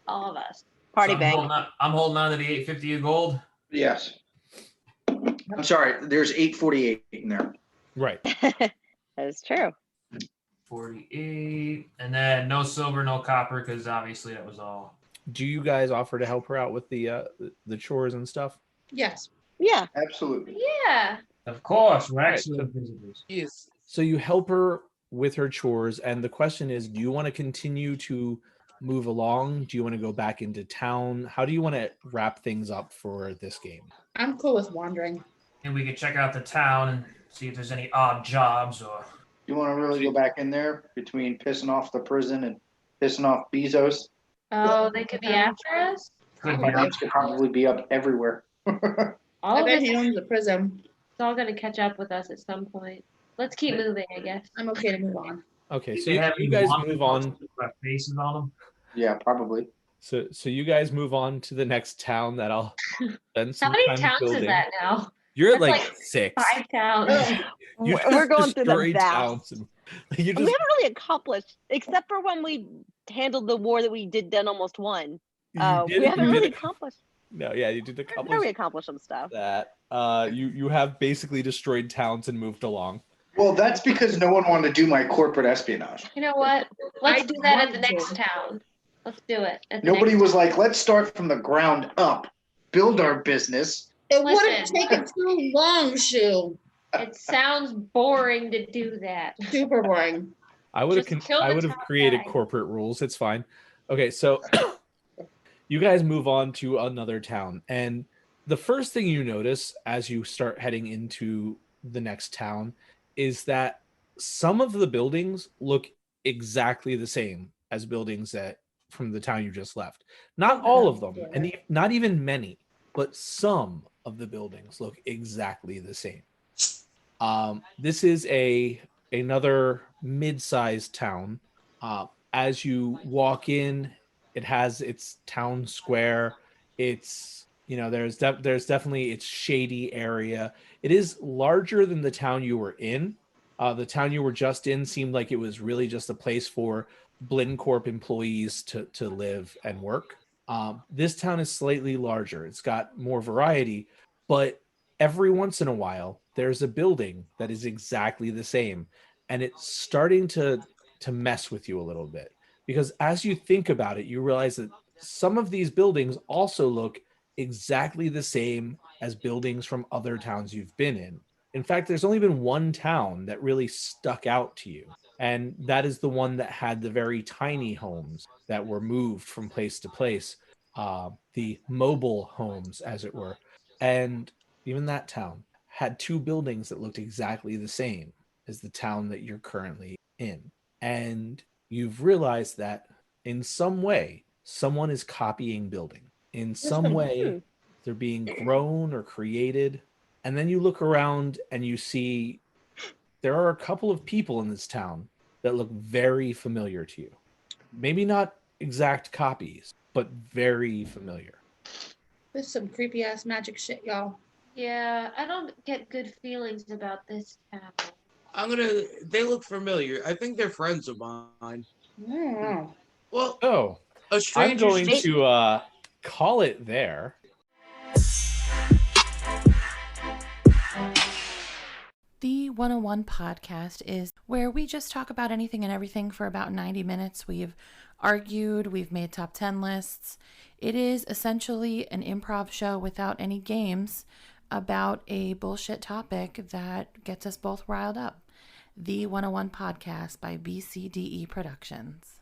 S6: All of us.
S3: Party
S4: So
S3: bank.
S4: I'm holding on to the 850 of gold.
S5: Yes. I'm sorry. There's 848 in there.
S1: Right.
S3: That is true.
S4: 48. And then no silver, no copper, because obviously that was all.
S1: Do you guys offer to help her out with the chores and stuff?
S8: Yes.
S3: Yeah.
S5: Absolutely.
S6: Yeah.
S4: Of course, we're
S1: Right,
S4: excellent visitors.
S7: Yes.
S1: So you help her with her chores, and the question is, do you want to continue to move along? Do you want to go back into town? How do you want to wrap things up for this game?
S8: I'm cool with wandering.
S4: And we could check out the town and see if there's any odd jobs or.
S5: You want to really go back in there between pissing off the prison and pissing off Bezos?
S6: Oh, they could be after us?
S4: Could
S5: My
S4: be.
S5: names could probably be up everywhere.
S6: All
S8: I
S6: of
S8: bet
S6: this
S8: he owns the prison.
S6: it's all gonna catch up with us at some point. Let's keep moving, I guess.
S8: I'm okay to move on.
S1: Okay,
S4: Do
S1: so
S4: they
S1: you,
S4: have
S1: you
S4: any
S1: guys
S4: wanted
S1: move on.
S4: posters with our faces on them?
S5: Yeah, probably.
S1: So you guys move on to the next town that I'll spend
S6: How
S1: some
S6: many
S1: time
S6: towns
S1: building.
S6: is that now?
S1: You're at
S6: That's
S1: like
S6: like
S1: 6.
S6: 5 towns.
S1: You
S3: We're
S1: just
S3: going through the
S1: destroyed
S3: vast.
S1: towns and you
S3: We
S1: just
S3: haven't really accomplished, except for when we handled the war that we did then almost won.
S1: you
S3: We
S1: did-
S3: haven't
S1: you
S3: really
S1: did-
S3: accomplished.
S1: No, yeah, you did
S3: There we
S1: accomplish
S3: accomplished some stuff.
S1: that. You have basically destroyed towns and moved along.
S5: Well, that's because no one wanted to do my corporate espionage.
S6: You know what? Let's
S8: I
S6: do that at the
S8: want to.
S6: next town. Let's do it. At the
S5: Nobody
S6: next
S5: was like, let's start from the ground up, build our business.
S8: It wouldn't
S6: Listen.
S8: take it too long, Shu.
S6: It sounds boring to do that.
S8: Super boring.
S1: I would have
S6: Just kill the top
S1: created
S6: guy.
S1: corporate rules. It's fine. Okay, so you guys move on to another town, and the first thing you notice as you start heading into the next town is that some of the buildings look exactly the same as buildings that from the town you just left. Not all of them, and not even many, but some of the buildings look exactly the same. This is another mid-sized town. As you walk in, it has its town square. It's You know, there's definitely it's shady area. It is larger than the town you were in. The town you were just in seemed like it was really just a place for Blindcorp employees to live and work. This town is slightly larger. It's got more variety, but every once in a while there's a building that is exactly the same, and it's starting to mess with you a little bit because as you think about it, you realize that some of these buildings also look exactly the same as buildings from other towns you've been in. In fact, there's only been one town that really stuck out to you, and that is the one that had the very tiny homes that were moved from place to place, the mobile homes, as it were. And even that town had two buildings that looked exactly the same as the town that you're currently in. And you've realized that in some way, someone is copying building. In some way, they're being grown or created. And then you look around and you see there are a couple of people in this town that look very familiar to you. Maybe not exact copies, but very familiar.
S8: This is some creepy ass magic shit, y'all.
S6: Yeah, I don't get good feelings about this town.
S7: They look familiar. I think they're friends of mine.
S8: Mm.
S7: Well,
S1: So
S7: a
S1: I'm
S7: stranger's
S1: going
S7: just-
S1: to call it there.
S2: The 101 podcast is where we just talk about anything and everything for about 90 minutes. We've argued, we've made top 10 lists. It is essentially an improv show without any games about a bullshit topic that gets us both riled up. The 101 podcast by BCDE Productions.